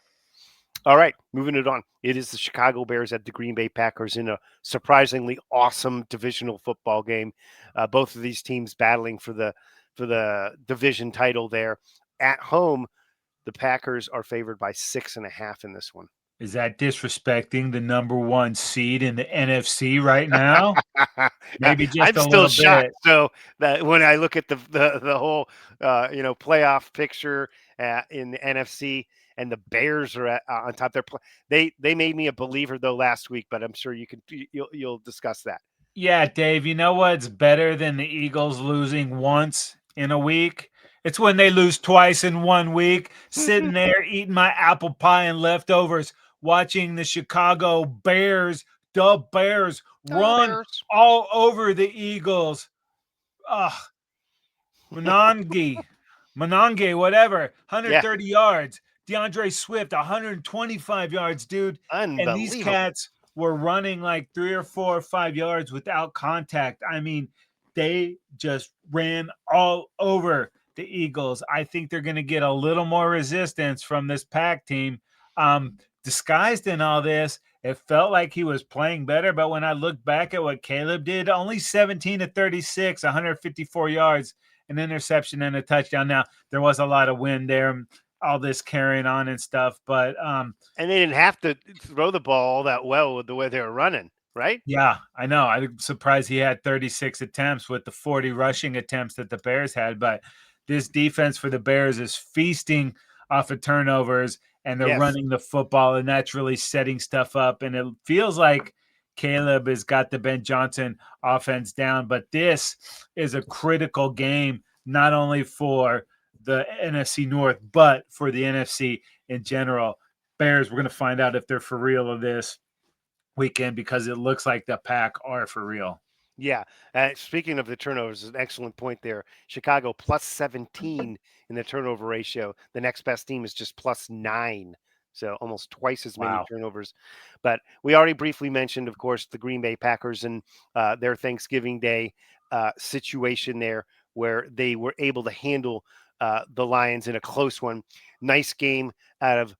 All right, moving it on. It is the Chicago Bears at the Green Bay Packers in a surprisingly awesome divisional football game. Both of these teams battling for the division title there. At home, the Packers are favored by 6.5 in this one. Is that disrespecting the number 1 seed in the NFC right now? Maybe just I'm a still little shocked. bit. So that when I look at the whole playoff picture in the NFC and the Bears are on top, they made me a believer though last week, but I'm sure you'll discuss that. Yeah, Dave, you know what's better than the Eagles losing once in a week? It's when they lose twice in 1 week, sitting there eating my apple pie and leftovers, watching the Chicago Bears, the Bears, Go run Bears. all over the Eagles. Ugh. Monange, whatever, Yeah, 130 yards. DeAndre Swift, 125 yards, dude. And these unbelievable. cats were running like 3 or 4 or 5 yards without contact. I mean, they just ran all over the Eagles. I think they're going to get a little more resistance from this Pack team. Disguised in all this, it felt like he was playing better. But when I look back at what Caleb did, only 17-36, 154 yards, an interception and a touchdown. Now, there was a lot of wind there, all this carrying on and stuff. But And they didn't have to throw the ball all that well with the way they were running, right? yeah, I know. I'm surprised he had 36 attempts with the 40 rushing attempts that the Bears had. But this defense for the Bears is feasting off of turnovers and they're Yes. running the football, and that's really setting stuff up. And it feels like Caleb has got the Ben Johnson offense down. But this is a critical game, not only for the NFC North, but for the NFC in general. Bears, we're going to find out if they're for real of this weekend because it looks like the Pack are for real. Yeah. Speaking of the turnovers, an excellent point there. Chicago plus 17 in the turnover ratio. The next best team is just plus 9. So almost twice as many Wow. turnovers. But we already briefly mentioned, of course, the Green Bay Packers and their Thanksgiving Day situation there, where they were able to handle the Lions in a close one. Nice game out of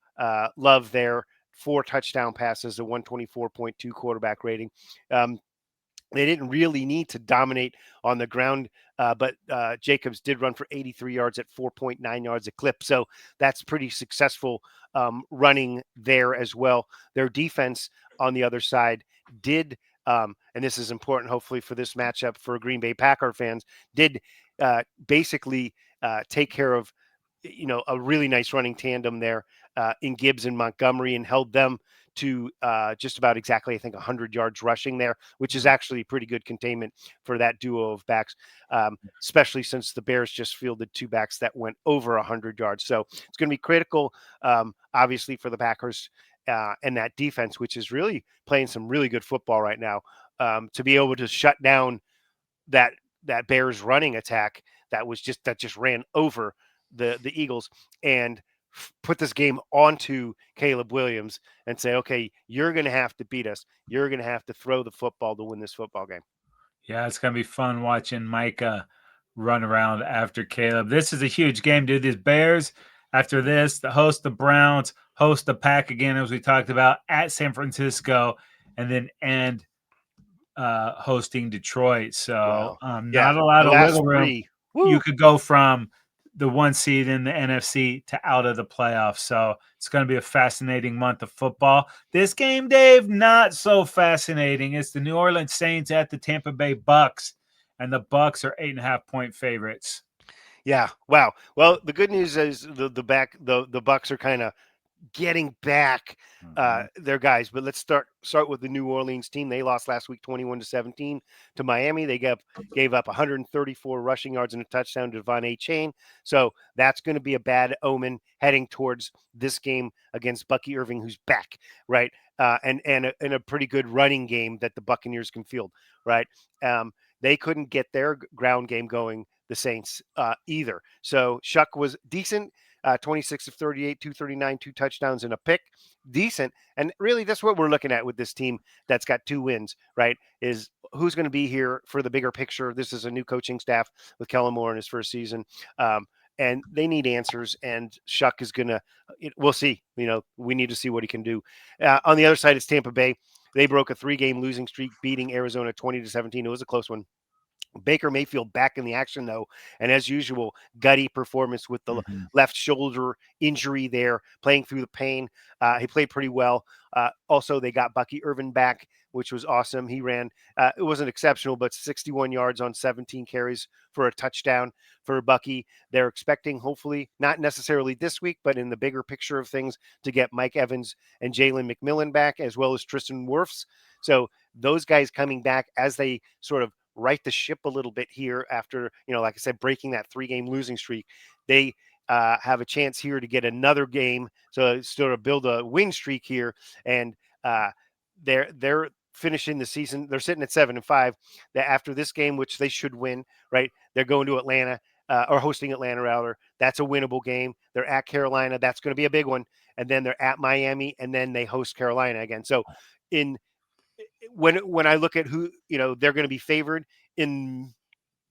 Love there. 4 touchdown passes, a 124.2 quarterback rating. They didn't really need to dominate on the ground, but Jacobs did run for 83 yards at 4.9 yards a clip. So that's pretty successful running there as well. Their defense on the other side did, and this is important hopefully for this matchup for Green Bay Packer fans, did basically take care of a really nice running tandem there in Gibbs and Montgomery and held them to just about exactly, I think, 100 yards rushing there, which is actually pretty good containment for that duo of backs, especially since the Bears just fielded 2 backs that went over 100 yards. So it's going to be critical, obviously, for the Packers and that defense, which is really playing some really good football right now, to be able to shut down that Bears running attack that just ran over the Eagles and put this game onto Caleb Williams and say, okay, you're going to have to beat us. You're going to have to throw the football to win this football game. Yeah, it's gonna be fun watching Micah run around after Caleb. This is a huge game, dude. These Bears, after this, the host the Browns, host the Pack again, as we talked about, at San Francisco, and then end hosting Detroit. So Wow. Yeah. not a lot The of last wiggle room. 3. You Woo. could go from the 1 seed in the NFC to out of the playoffs. So it's going to be a fascinating month of football. This game, Dave, not so fascinating. It's the New Orleans Saints at the Tampa Bay Bucks, and the Bucks are 8.5-point favorites. Yeah. Wow. Well, the good news is the Bucks are kind of getting back their guys. But let's start with the New Orleans team. They lost last week 21-17 to Miami. They gave up 134 rushing yards and a touchdown to Devonte Wyatt. So that's going to be a bad omen heading towards this game against Bucky Irving, who's back, right? And a pretty good running game that the Buccaneers can field, right? They couldn't get their ground game going, the Saints, either. So Shuck was decent. 26 of 38, 239, 2 touchdowns and a pick. Decent. And really, that's what we're looking at with this team that's got 2 wins, right? Is who's going to be here for the bigger picture. This is a new coaching staff with Kellen Moore in his first season. And they need answers. And Shuck is going to, we'll see. We need to see what he can do. On the other side, it's Tampa Bay. They broke a 3-game losing streak, beating Arizona 20-17. It was a close one. Baker Mayfield back in the action, though, and as usual, gutty performance with the left shoulder injury there, playing through the pain. He played pretty well. Also, they got Bucky Irvin back, which was awesome. He ran, it wasn't exceptional, but 61 yards on 17 carries for a touchdown for Bucky. They're expecting, hopefully, not necessarily this week, but in the bigger picture of things, to get Mike Evans and Jalen McMillan back, as well as Tristan Wirfs. So those guys coming back as they sort of right the ship a little bit here after, like I said, breaking that 3-game losing streak. They have a chance here to get another game, so sort of build a win streak here. And they're finishing the season. They're sitting at 7-5. That after this game, which they should win, right? They're going to Atlanta or hosting Atlanta rather. That's a winnable game. They're at Carolina. That's going to be a big one. And then they're at Miami, and then they host Carolina again. So when I look at who, they're going to be favored in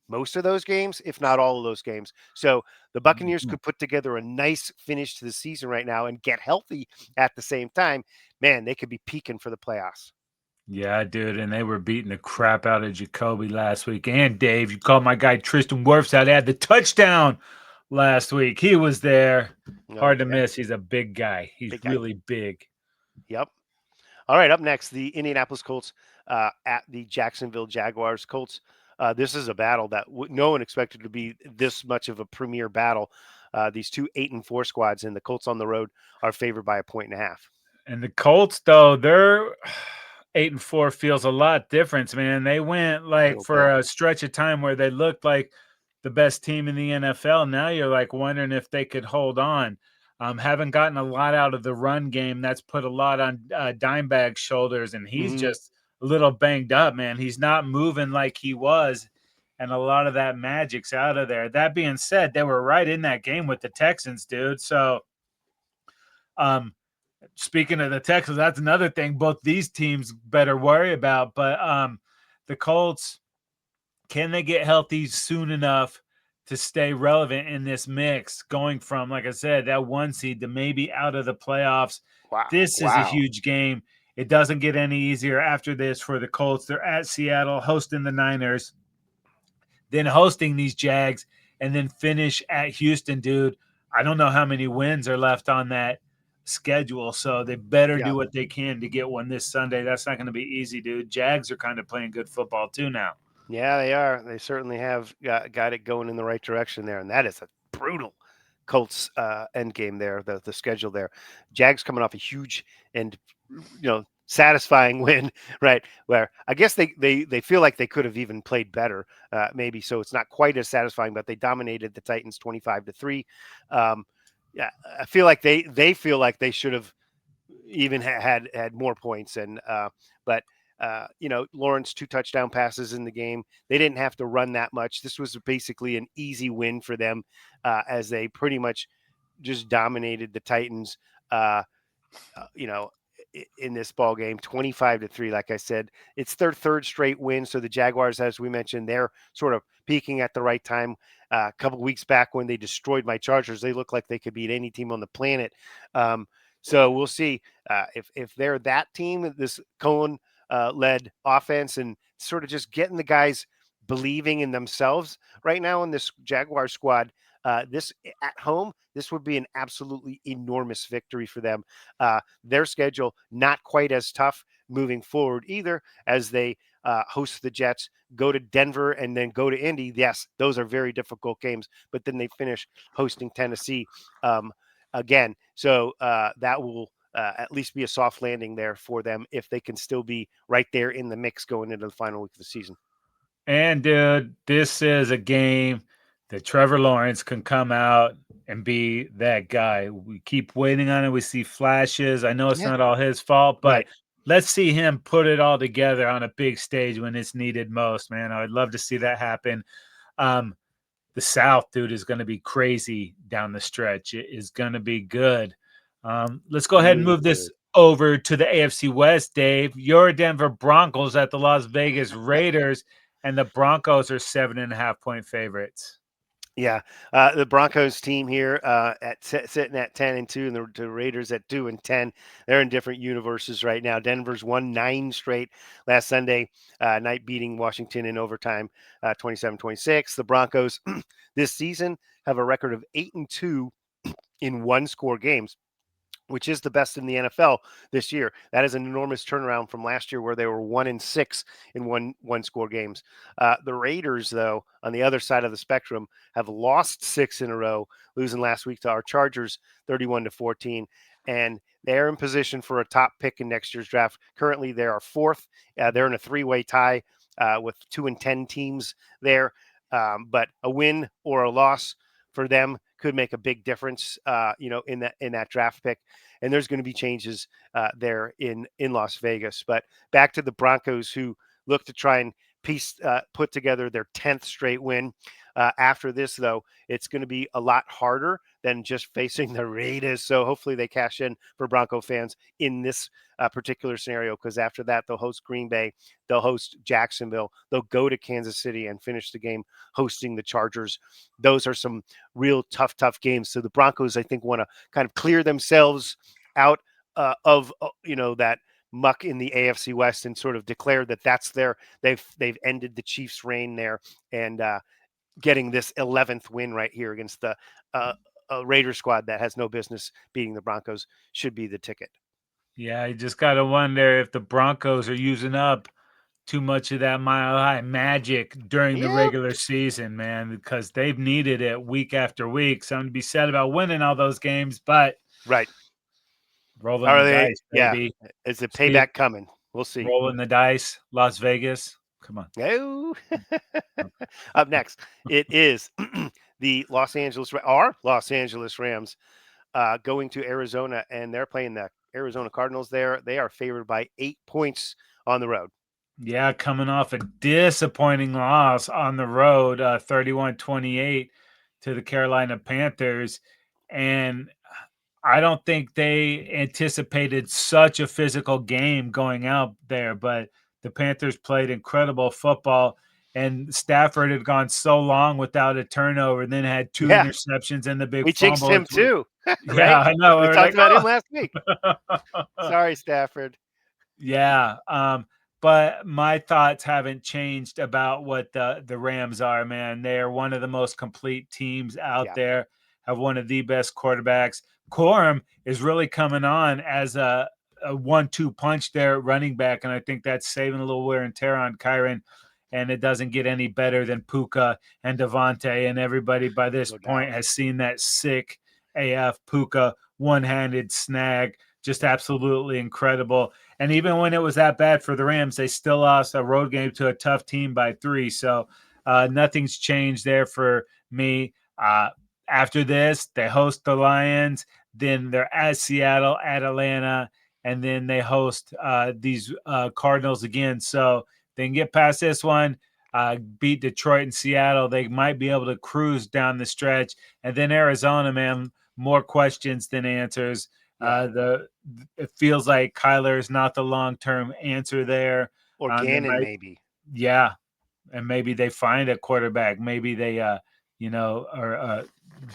most of those games, if not all of those games. So the Buccaneers could put together a nice finish to the season right now and get healthy at the same time. Man, they could be peaking for the playoffs. Yeah, dude, and they were beating the crap out of Jacoby last week. And Dave, you called my guy Tristan Wirfs out. He had the touchdown last week. He was there. Hard to miss. He's a big guy. He's Big guy. really big. Yep. All right, up next, the Indianapolis Colts at the Jacksonville Jaguars. Colts, this is a battle that no one expected to be this much of a premier battle. These two 8-4 squads, and the Colts on the road are favored by 1.5. And the Colts, though, they're 8-4 feels a lot different, man. They went for a stretch of time where they looked like the best team in the NFL. Now you're like wondering if they could hold on. Haven't gotten a lot out of the run game. That's put a lot on Dimebag's shoulders, and he's just a little banged up, man. He's not moving like he was, and a lot of that magic's out of there. That being said, they were right in that game with the Texans, dude. So, um, speaking of the Texans, that's another thing both these teams better worry about. But the Colts, can they get healthy soon enough to stay relevant in this mix, going from, like I said, that 1 seed to maybe out of the playoffs? Wow. This is a Wow. huge game. It doesn't get any easier after this for the Colts. They're at Seattle, hosting the Niners, then hosting these Jags, and then finish at Houston, dude. I don't know how many wins are left on that schedule, so they better Yeah. do what they can to get one this Sunday. That's not going to be easy, dude. Jags are kind of playing good football too now. Yeah, they are. They certainly have got it going in the right direction there, and that is a brutal Colts end game there. The schedule there, Jags coming off a huge and satisfying win, right? Where I guess they feel like they could have even played better, maybe. So it's not quite as satisfying, but they dominated the Titans 25-3. Yeah, I feel like they feel like they should have even had more points, and but Lawrence 2 touchdown passes in the game. They didn't have to run that much. This was basically an easy win for them, as they pretty much just dominated the Titans. Uh, you know, in this ball game, 25-3. Like I said, it's their third straight win. So the Jaguars, as we mentioned, they're sort of peaking at the right time. A couple of weeks back when they destroyed my Chargers, they look like they could beat any team on the planet. So we'll see if they're that team, this Cohen led offense, and sort of just getting the guys believing in themselves right now in this Jaguar squad. This at home, this would be an absolutely enormous victory for them. Their schedule not quite as tough moving forward either, as they host the Jets, go to Denver, and then go to Indy. Yes, those are very difficult games, but then they finish hosting Tennessee again. So that will at least be a soft landing there for them if they can still be right there in the mix going into the final week of the season. And dude, this is a game that Trevor Lawrence can come out and be that guy. We keep waiting on it. We see flashes. I know it's Yeah, not all his fault, but right. let's see him put it all together on a big stage when it's needed most, man. I'd love to see that happen. Um, the South, dude, is going to be crazy down the stretch. It is going to be good. Let's go ahead and Really move this good. over to the AFC West, Dave. Your Denver Broncos at the Las Vegas Raiders, and the Broncos are 7.5-point favorites. Yeah, the Broncos team here sitting at 10-2, and the Raiders at 2-10. They're in different universes right now. Denver's won 9 straight last Sunday night, beating Washington in overtime, 27-26. The Broncos this season have a record of 8-2 in one-score games, which is the best in the NFL this year. That is an enormous turnaround from last year, where they were 1-6 in one score games. The Raiders, though, on the other side of the spectrum, have lost 6 in a row, losing last week to our Chargers, 31-14. And they're in position for a top pick in next year's draft. Currently, they are 4th. They're in a 3-way tie with 2-10 teams there. But a win or a loss for them could make a big difference, in that draft pick. And there's going to be changes there in Las Vegas. But back to the Broncos, who look to try and put together their 10th straight win. After this, though, it's going to be a lot harder than just facing the Raiders. So hopefully they cash in for Bronco fans in this particular scenario, because after that, they'll host Green Bay, they'll host Jacksonville, they'll go to Kansas City and finish the game hosting the Chargers. Those are some real tough games. So the Broncos, I think, want to kind of clear themselves out of that muck in the AFC West, and sort of declare that that's they've ended the Chiefs' reign there, and getting this 11th win right here against the Raider squad that has no business beating the Broncos should be the ticket. Yeah, you just got to wonder if the Broncos are using up too much of that mile high magic during the Yeah, regular season, man, because they've needed it week after week. Something to be said about winning all those games, but right. rolling the Are they? dice, Yeah. baby. Is the Speak, payback coming? We'll see. rolling the dice, Las Vegas. Come on. Oh. Up next, it is the Los Angeles Rams going to Arizona, and they're playing the Arizona Cardinals there. They are favored by 8 points on the road. Yeah, coming off a disappointing loss on the road, 31-28 to the Carolina Panthers. And I don't think they anticipated such a physical game going out there, but the Panthers played incredible football. And Stafford had gone so long without a turnover, and then had two Yeah, interceptions and the big we jinxed fumble. him too, Yeah, right? I know. We We're talked like, about him last week. oh. Sorry, Stafford. Yeah, but my thoughts haven't changed about what the Rams are, man. They are one of the most complete teams out Yeah, there, have one of the best quarterbacks. Corum is really coming on as a 1-2 punch there at running back, and I think that's saving a little wear and tear on Kyron. And it doesn't get any better than Puka and Devonte, and everybody by this no point doubt. has seen that sick AF Puka one-handed snag, just absolutely incredible. And even when it was that bad for the Rams, they still lost a road game to a tough team by 3. So nothing's changed there for me. After this, they host the Lions. Then they're at Seattle, at Atlanta, and then they host these Cardinals again. So they can get past this one, beat Detroit and Seattle. They might be able to cruise down the stretch. And then Arizona, man, more questions than answers. Yeah, It feels like Kyler is not the long term answer there. They Gannon might, maybe. yeah, and maybe they find a quarterback. Maybe they, or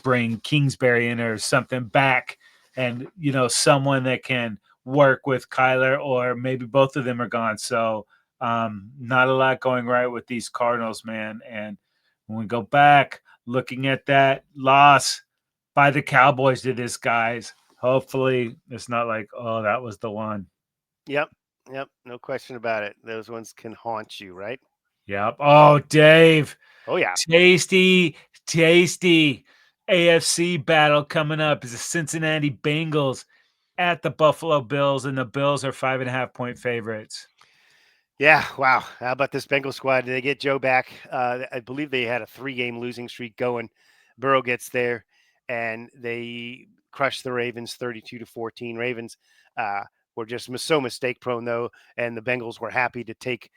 bring Kingsbury in or something back, and someone that can work with Kyler, or maybe both of them are gone. So, not a lot going right with these Cardinals, man. And when we go back, looking at that loss by the Cowboys to this guys, hopefully it's not like, oh, that was the one. Yep, yep, no question about it. Those ones can haunt you, right? Yep. Oh, Dave, Oh yeah, tasty, tasty AFC battle coming up is the Cincinnati Bengals at the Buffalo Bills, and the Bills are 5.5-point favorites. yeah. Wow, how about this Bengal squad? Did they get Joe back? I believe they had a 3-game losing streak going. Burrow gets there, and they crushed the Ravens 32-14. Ravens were just so mistake prone though, and the Bengals were happy to take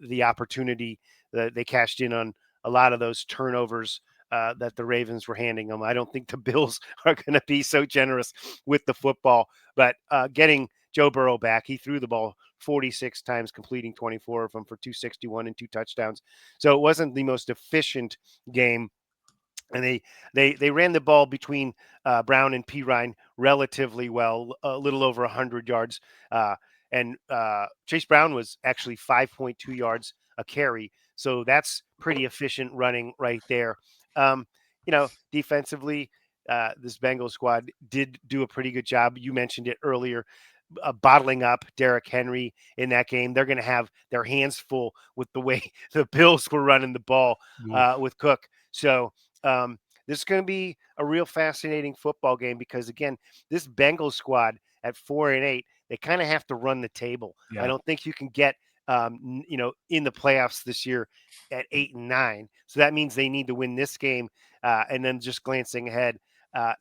the opportunity that they cashed in on a lot of those turnovers that the Ravens were handing them. I don't think the Bills are going to be so generous with the football, but getting Joe Burrow back, he threw the ball 46 times, completing 24 of them for 261 and 2 touchdowns. So it wasn't the most efficient game, and they ran the ball between Brown and Pirine relatively well, a little over 100 yards. And Chase Brown was actually 5.2 yards a carry, so that's pretty efficient running right there. Um, defensively, this Bengals squad did do a pretty good job. You mentioned it earlier. Bottling up Derrick Henry in that game. They're going to have their hands full with the way the Bills were running the ball Oof. with Cook. So um, this is going to be a real fascinating football game because again, this Bengals squad at 4-8, they kind of have to run the table. I Yeah. don't think you can get in the playoffs this year at 8-9. So that means they need to win this game. And then just glancing ahead,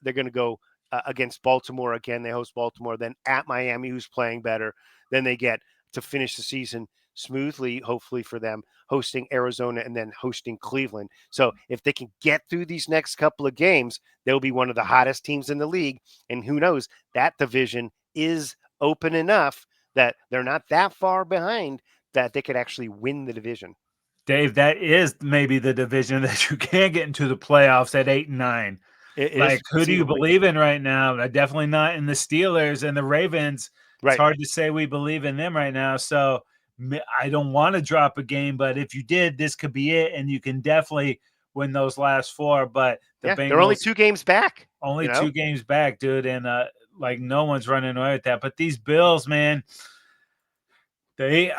they're going to go against Baltimore again. They host Baltimore, then at Miami, who's playing better. Then they get to finish the season smoothly, hopefully for them, hosting Arizona and then hosting Cleveland. So if they can get through these next couple of games, they'll be one of the hottest teams in the league. And who knows, that division is open enough that they're not that far behind that they could actually win the division. Dave, that is maybe the division that you can't get into the playoffs at 8 and 9. It Like, is who do you conceivably. believe in right now? Definitely not in the Steelers and the Ravens. It's Right. hard to say we believe in them right now. So I don't want to drop a game, but if you did, this could be it, and you can definitely win those last 4. But the Yeah. They're only Bengals 2 games back, only you know? 2 games back, dude, and like no one's running away with that. But these Bills, man, they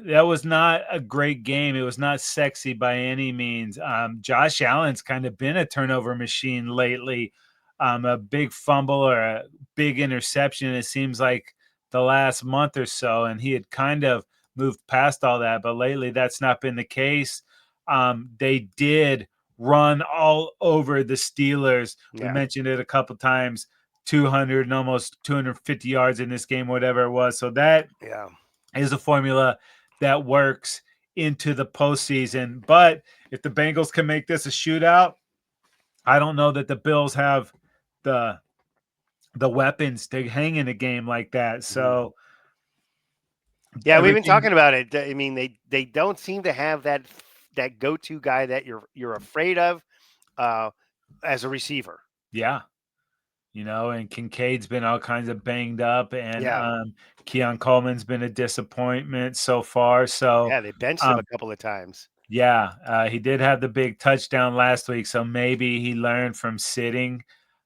that was not a great game. It was not sexy by any means. Josh Allen's kind of been a turnover machine lately. A big fumble or a big interception, it seems like the last month or so, and he had kind of moved past all that, but lately that's not been the case. They did run all over the Steelers. We Yeah. mentioned it a couple times, 200 and almost 250 yards in this game, whatever it was. So that Yeah. is a formula that works into the postseason. But if the Bengals can make this a shootout, I don't know that the Bills have the weapons to hang in a game like that. Mhm. So Yeah, we've been everything, talking about it. I mean, they don't seem to have that go-to guy that you're afraid of uh, as a receiver. yeah, and Kincaid's been all kinds of banged up, and Yeah, Keon Coleman's been a disappointment so far. So, yeah, they benched him a um, couple of times. yeah, he did have the big touchdown last week, so maybe he learned from sitting.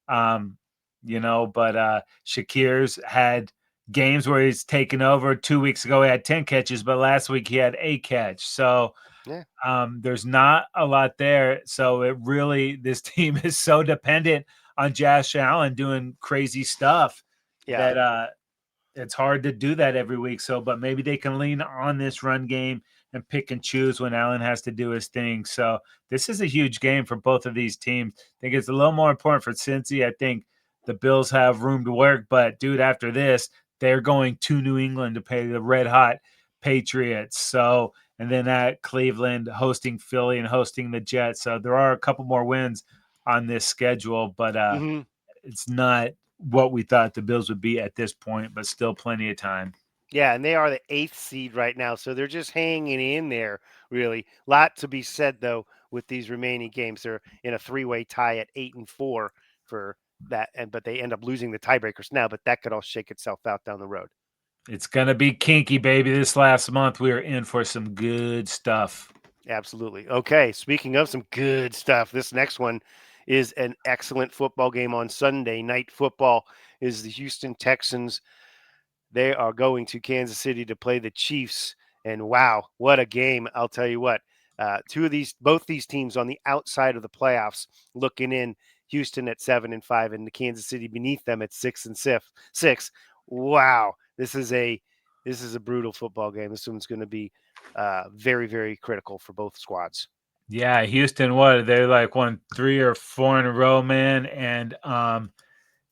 Um, but Shakir's had games where he's taken over. 2 weeks ago, he had 10 catches, but last week he had a catch. So Yeah, there's not a lot there. So this team is so dependent on Josh Allen doing crazy stuff yeah. that it's hard to do that every week. So, but maybe they can lean on this run game and pick and choose when Allen has to do his thing. So, this is a huge game for both of these teams. I think it's a little more important for Cincy. I think the Bills have room to work, but dude, after this, they're going to New England to play the red hot Patriots. So, and then at Cleveland hosting Philly and hosting the Jets. So, there are a couple more wins on this schedule, but Hmm. it's not what we thought the Bills would be at this point, but still plenty of time. Yeah, and they are the eighth seed right now, so they're just hanging in there. Really, lot to be said though with these remaining games. They're in a three-way tie at 8-4 for that, and but they end up losing the tiebreakers now. But that could all shake itself out down the road. It's going to be kinky, baby. This last month, we are in for some good stuff. Absolutely. Okay, speaking of some good stuff, this next one is an excellent football game on Sunday night football. Is the Houston Texans. They are going to Kansas City to play the Chiefs. And wow, what a game. I'll tell you what. Both these teams on the outside of the playoffs, looking in. Houston at 7-5, and the Kansas City beneath them at 6-6. Wow, this is a brutal football game. This one's going to be very, very critical for both squads. Yeah, Houston, what? They're like won 3 or 4 in a row, man. And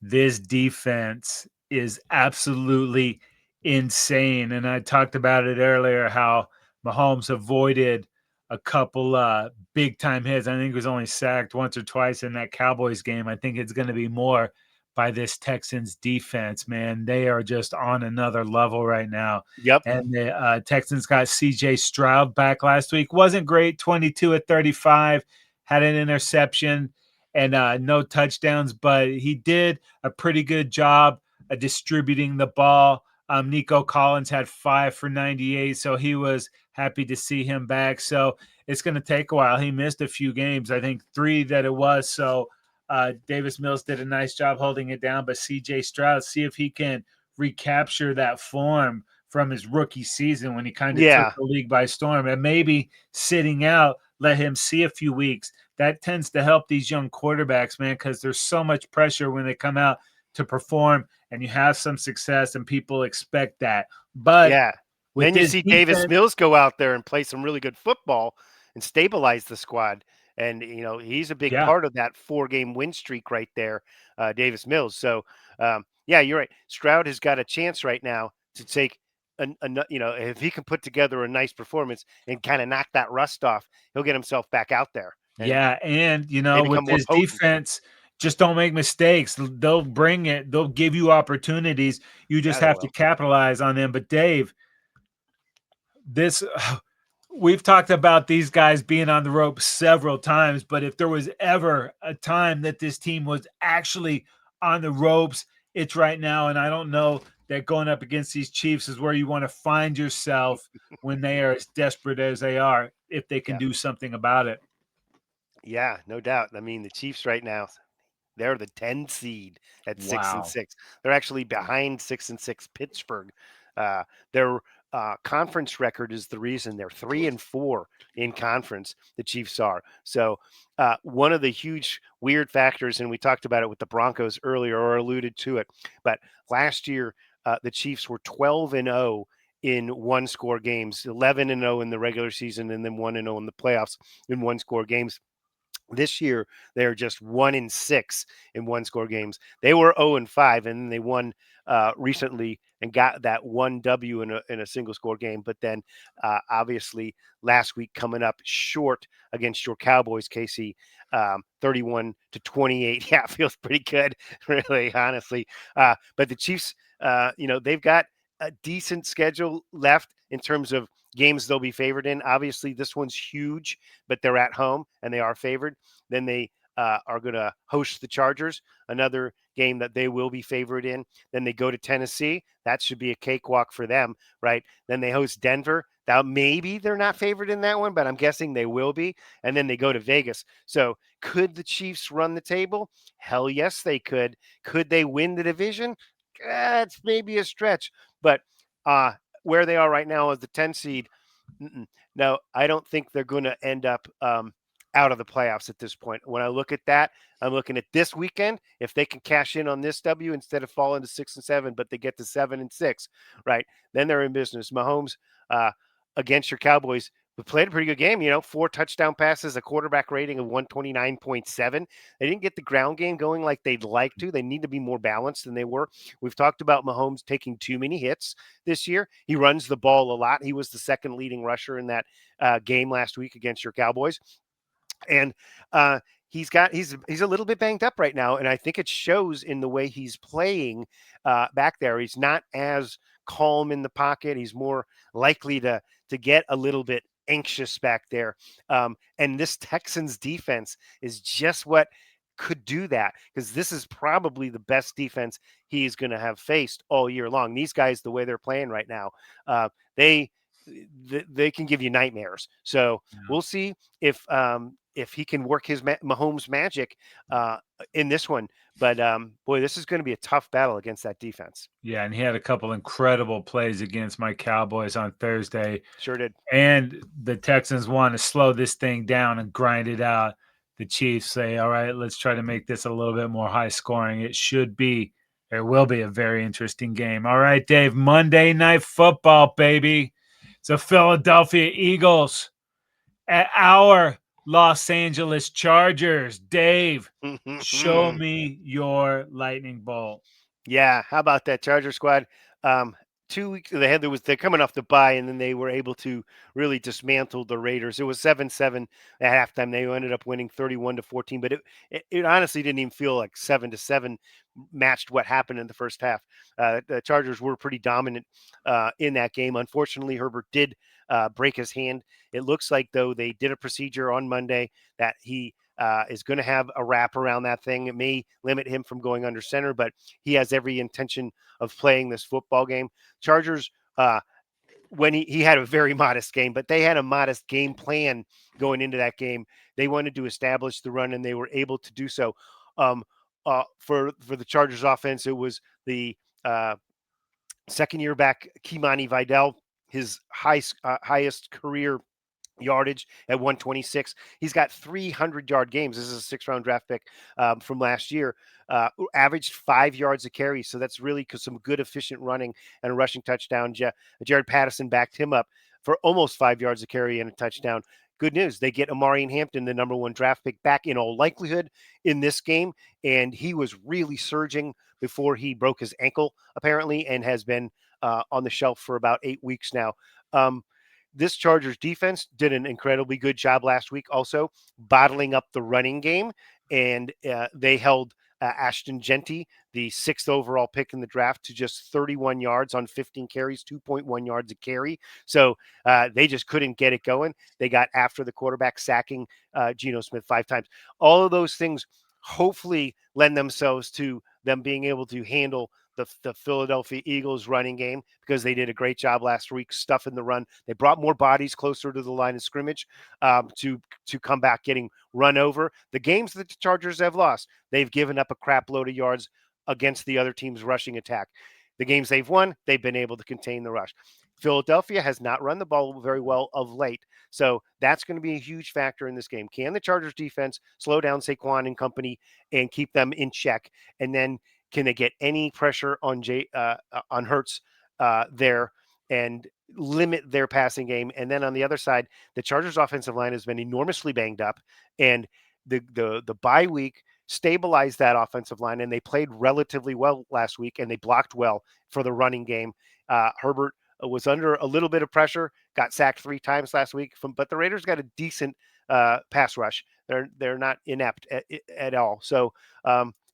this defense is absolutely insane. And I talked about it earlier how Mahomes avoided a couple big time hits. I think he was only sacked once or twice in that Cowboys game. I think it's going to be more by this Texans defense, man. They are just on another level right now. Yep. And the Texans got CJ Stroud back last week. Wasn't great, 22 at 35, had an interception and no touchdowns, but he did a pretty good job distributing the ball. Nico Collins had 5 for 98, so he was happy to see him back. So it's going to take a while. He missed a few games, I think 3 that it was. So Davis Mills did a nice job holding it down, but CJ Stroud, see if he can recapture that form from his rookie season when he kind of took Yeah. the league by storm, and maybe sitting out, let him see a few weeks. That tends to help these young quarterbacks, man, because there's so much pressure when they come out to perform and you have some success and people expect that. But Yeah. with Then you this see Davis defense, Mills go out there and play some really good football and stabilize the squad. And, he's a big yeah, part of that 4-game win streak right there, Davis Mills. So, yeah, you're right. Stroud has got a chance right now to take, if he can put together a nice performance and kind of knock that rust off, he'll get himself back out there and yeah. And, they with become more this potent. defense, just don't make mistakes. They'll bring it, they'll give you opportunities. You Yeah, just they have to will. capitalize on them. But, Dave, this we've talked about these guys being on the rope several times, but if there was ever a time that this team was actually on the ropes, it's right now. And I don't know that going up against these Chiefs is where you want to find yourself when they are as desperate as they are, if they can Yeah. do something about it. Yeah, no doubt. I mean, the Chiefs right now, they're the 10 seed at six and Wow. six. They're actually behind 6-6 Pittsburgh. Their conference record is the reason they're 3-4 in conference. The Chiefs are. So one of the huge weird factors, and we talked about it with the Broncos earlier, or alluded to it, but last year the Chiefs were 12-0 in one-score games, 11-0 in the regular season, and then 1-0 in the playoffs in one-score games. This year, they're just 1-6 in one-score games. They were 0-5, and then they won recently and got that one W in a single-score game. But then, obviously, last week coming up short against your Cowboys, Casey, 31-28. Yeah, it feels pretty good, really, honestly. But the Chiefs, they've got a decent schedule left in terms of games they'll be favored in. Obviously, this one's huge, but they're at home and they are favored. Then they are going to host the Chargers, another game that they will be favored in. Then they go to Tennessee. That should be a cakewalk for them, right? Then they host Denver. Now, maybe they're not favored in that one, but I'm guessing they will be. And then they go to Vegas. So could the Chiefs run the table? Hell yes, they could. Could they win the division? That's maybe a stretch. But where they are right now as the 10 seed, no, I don't think they're going to end up out of the playoffs at this point. When I look at that, I'm looking at this weekend. If they can cash in on this W instead of falling to 6-7, but they get to 7-6, right? Then they're in business. Mahomes against your Cowboys, we played a pretty good game. 4 touchdown passes, a quarterback rating of 129.7. They didn't get the ground game going like they'd like to. They need to be more balanced than they were. We've talked about Mahomes taking too many hits this year. He runs the ball a lot. He was the second leading rusher in that game last week against your Cowboys. And he's a little bit banged up right now, and I think it shows in the way he's playing back there. He's not as calm in the pocket. He's more likely to get a little bit anxious back there. And this Texans defense is just what could do that, because this is probably the best defense he's going to have faced all year long. These guys, the way they're playing right now, they can give you nightmares. So we'll see if he can work his Mahomes magic in this one. But boy, this is going to be a tough battle against that defense. Yeah, and he had a couple incredible plays against my Cowboys on Thursday. Sure did. And the Texans want to slow this thing down and grind it out. The Chiefs say, all right, let's try to make this a little bit more high scoring. It will be a very interesting game. All right, Dave, Monday Night Football, baby. It's the Philadelphia Eagles at our Los Angeles Chargers. Dave, show me your lightning bolt. Yeah, how about that Charger squad? 2 weeks they're coming off the bye, and then they were able to really dismantle the Raiders. It was 7-7 at halftime. They ended up winning 31-14, but it honestly didn't even feel like 7-7 matched what happened in the first half. The Chargers were pretty dominant in that game. Unfortunately, Herbert did break his hand. It looks like, though, they did a procedure on Monday that he is going to have a wrap around that thing. It may limit him from going under center, but he has every intention of playing this football game. Chargers, when he had a very modest game, but they had a modest game plan going into that game. They wanted to establish the run, and they were able to do so. For the Chargers offense, it was the second year back Kimani Vidal, his highest career yardage at 126. He's got 300-yard games. This is a 6th-round draft pick from last year. Averaged 5 yards a carry, so that's really some good efficient running and a rushing touchdown. Jared Patterson backed him up for almost 5 yards a carry and a touchdown. Good news, they get Amari Hampton, the number 1 draft pick, back in all likelihood in this game, and he was really surging before he broke his ankle, apparently, and has been on the shelf for about 8 weeks now. This Chargers defense did an incredibly good job last week, also bottling up the running game, and they held Ashton Genty, the 6th overall pick in the draft, to just 31 yards on 15 carries, 2.1 yards a carry. So they just couldn't get it going. They got after the quarterback, sacking Geno Smith 5 times. All of those things hopefully lend themselves to them being able to handle the Philadelphia Eagles running game, because they did a great job last week stuffing the run. They brought more bodies closer to the line of scrimmage to come back getting run over. The games that the Chargers have lost, they've given up a crap load of yards against the other team's rushing attack. The games they've won, they've been able to contain the rush. Philadelphia has not run the ball very well of late, so that's going to be a huge factor in this game. Can the Chargers defense slow down Saquon and company and keep them in check? And then can they get any pressure on Hurts there and limit their passing game? And then on the other side, the Chargers offensive line has been enormously banged up, and the bye week stabilized that offensive line, and they played relatively well last week, and they blocked well for the running game. Herbert was under a little bit of pressure, got sacked 3 times last week, but the Raiders got a decent pass rush. They're not inept at all. So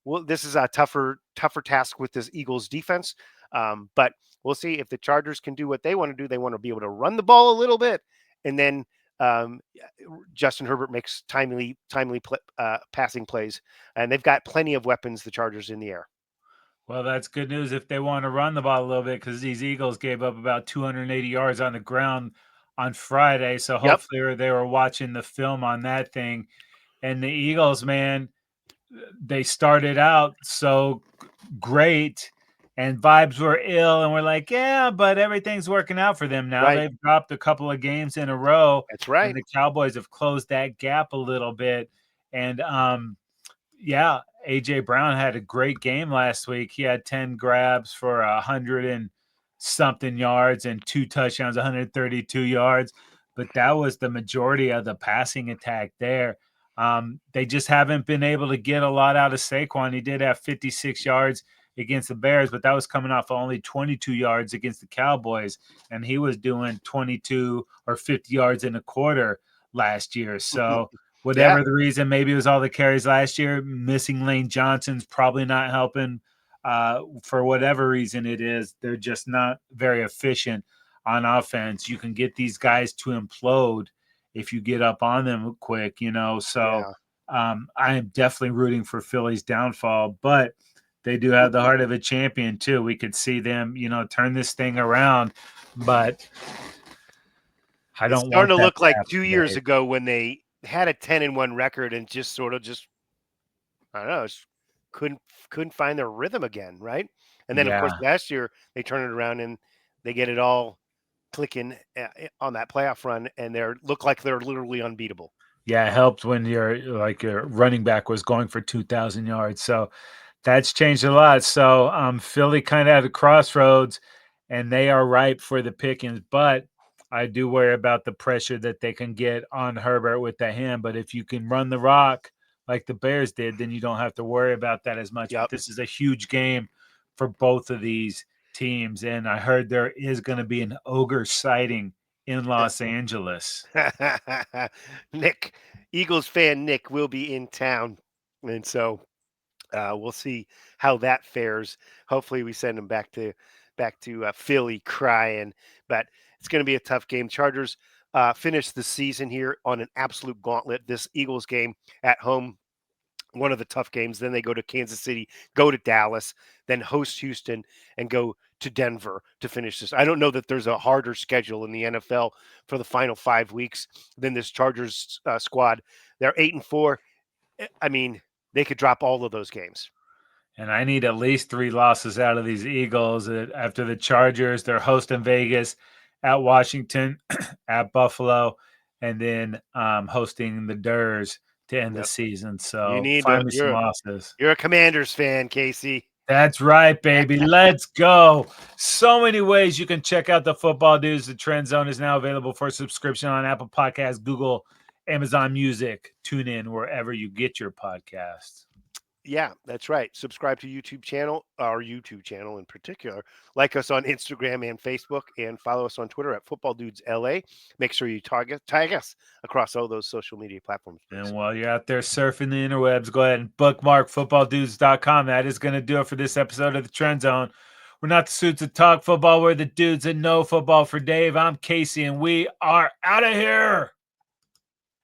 well, this is a tougher task with this Eagles defense. But we'll see if the Chargers can do what they want to do. They want to be able to run the ball a little bit, and then Justin Herbert makes timely passing plays, and they've got plenty of weapons, the Chargers, in the air. Well, that's good news if they want to run the ball a little bit, because these Eagles gave up about 280 yards on the ground on Friday. So Yep. hopefully they were watching the film on that thing. And the Eagles, man, they started out so great and vibes were ill, and we're like, yeah, but everything's working out for them now. Right. They've dropped a couple of games in a row. That's right. And the Cowboys have closed that gap a little bit. And yeah, AJ Brown had a great game last week. He had 10 grabs for 100 and something yards and 2 touchdowns, 132 yards. But that was the majority of the passing attack there. They just haven't been able to get a lot out of Saquon. He did have 56 yards against the Bears, but that was coming off of only 22 yards against the Cowboys, and he was doing 22 or 50 yards in a quarter last year. So whatever the reason, maybe it was all the carries last year. Missing Lane Johnson's probably not helping. For whatever reason it is, they're just not very efficient on offense. You can get these guys to implode if you get up on them quick, So I am definitely rooting for Philly's downfall, but they do have the heart of a champion too. We could see them, turn this thing around, but I don't want that. It's starting to look like 2 today. years ago when they had a 10-1 record and just sort of I don't know, couldn't find their rhythm again, right? And then of course last year they turn it around and they get it all clicking on that playoff run, and look like they're literally unbeatable. Yeah, it helped when your running back was going for 2,000 yards. So that's changed a lot. So Philly kind of at a crossroads, and they are ripe for the pickings. But I do worry about the pressure that they can get on Herbert with the hand. But if you can run the rock like the Bears did, then you don't have to worry about that as much. Yep. But this is a huge game for both of these teams. And I heard there is going to be an ogre sighting in Los Angeles. Nick, Eagles fan Nick, will be in town. And so we'll see how that fares. Hopefully we send him back to Philly crying, but it's going to be a tough game. Chargers finish the season here on an absolute gauntlet. This Eagles game at home, one of the tough games. Then they go to Kansas City, go to Dallas, then host Houston, and go to Denver to finish this. I don't know that there's a harder schedule in the NFL for the final 5 weeks than this Chargers squad. They're 8-4. I mean, they could drop all of those games. And I need at least 3 losses out of these Eagles. After the Chargers, they're hosting Vegas, at Washington, at Buffalo, and then hosting the Durs to end the season. So find me some losses. You're a Commanders fan, Casey. That's right, baby. Let's go. So many ways you can check out the Football Dudes. The TrendZone is now available for subscription on Apple Podcasts, Google, Amazon Music, TuneIn, wherever you get your podcasts. Yeah, that's right. Subscribe to our YouTube channel in particular. Like us on Instagram and Facebook, and follow us on Twitter at Football Dudes LA. Make sure you tag us across all those social media platforms, please. And while you're out there surfing the interwebs, go ahead and bookmark footballdudes.com. That is going to do it for this episode of the Trend Zone. We're not the suits that talk football. We're the dudes that know football. For Dave, I'm Casey, and we are out of here.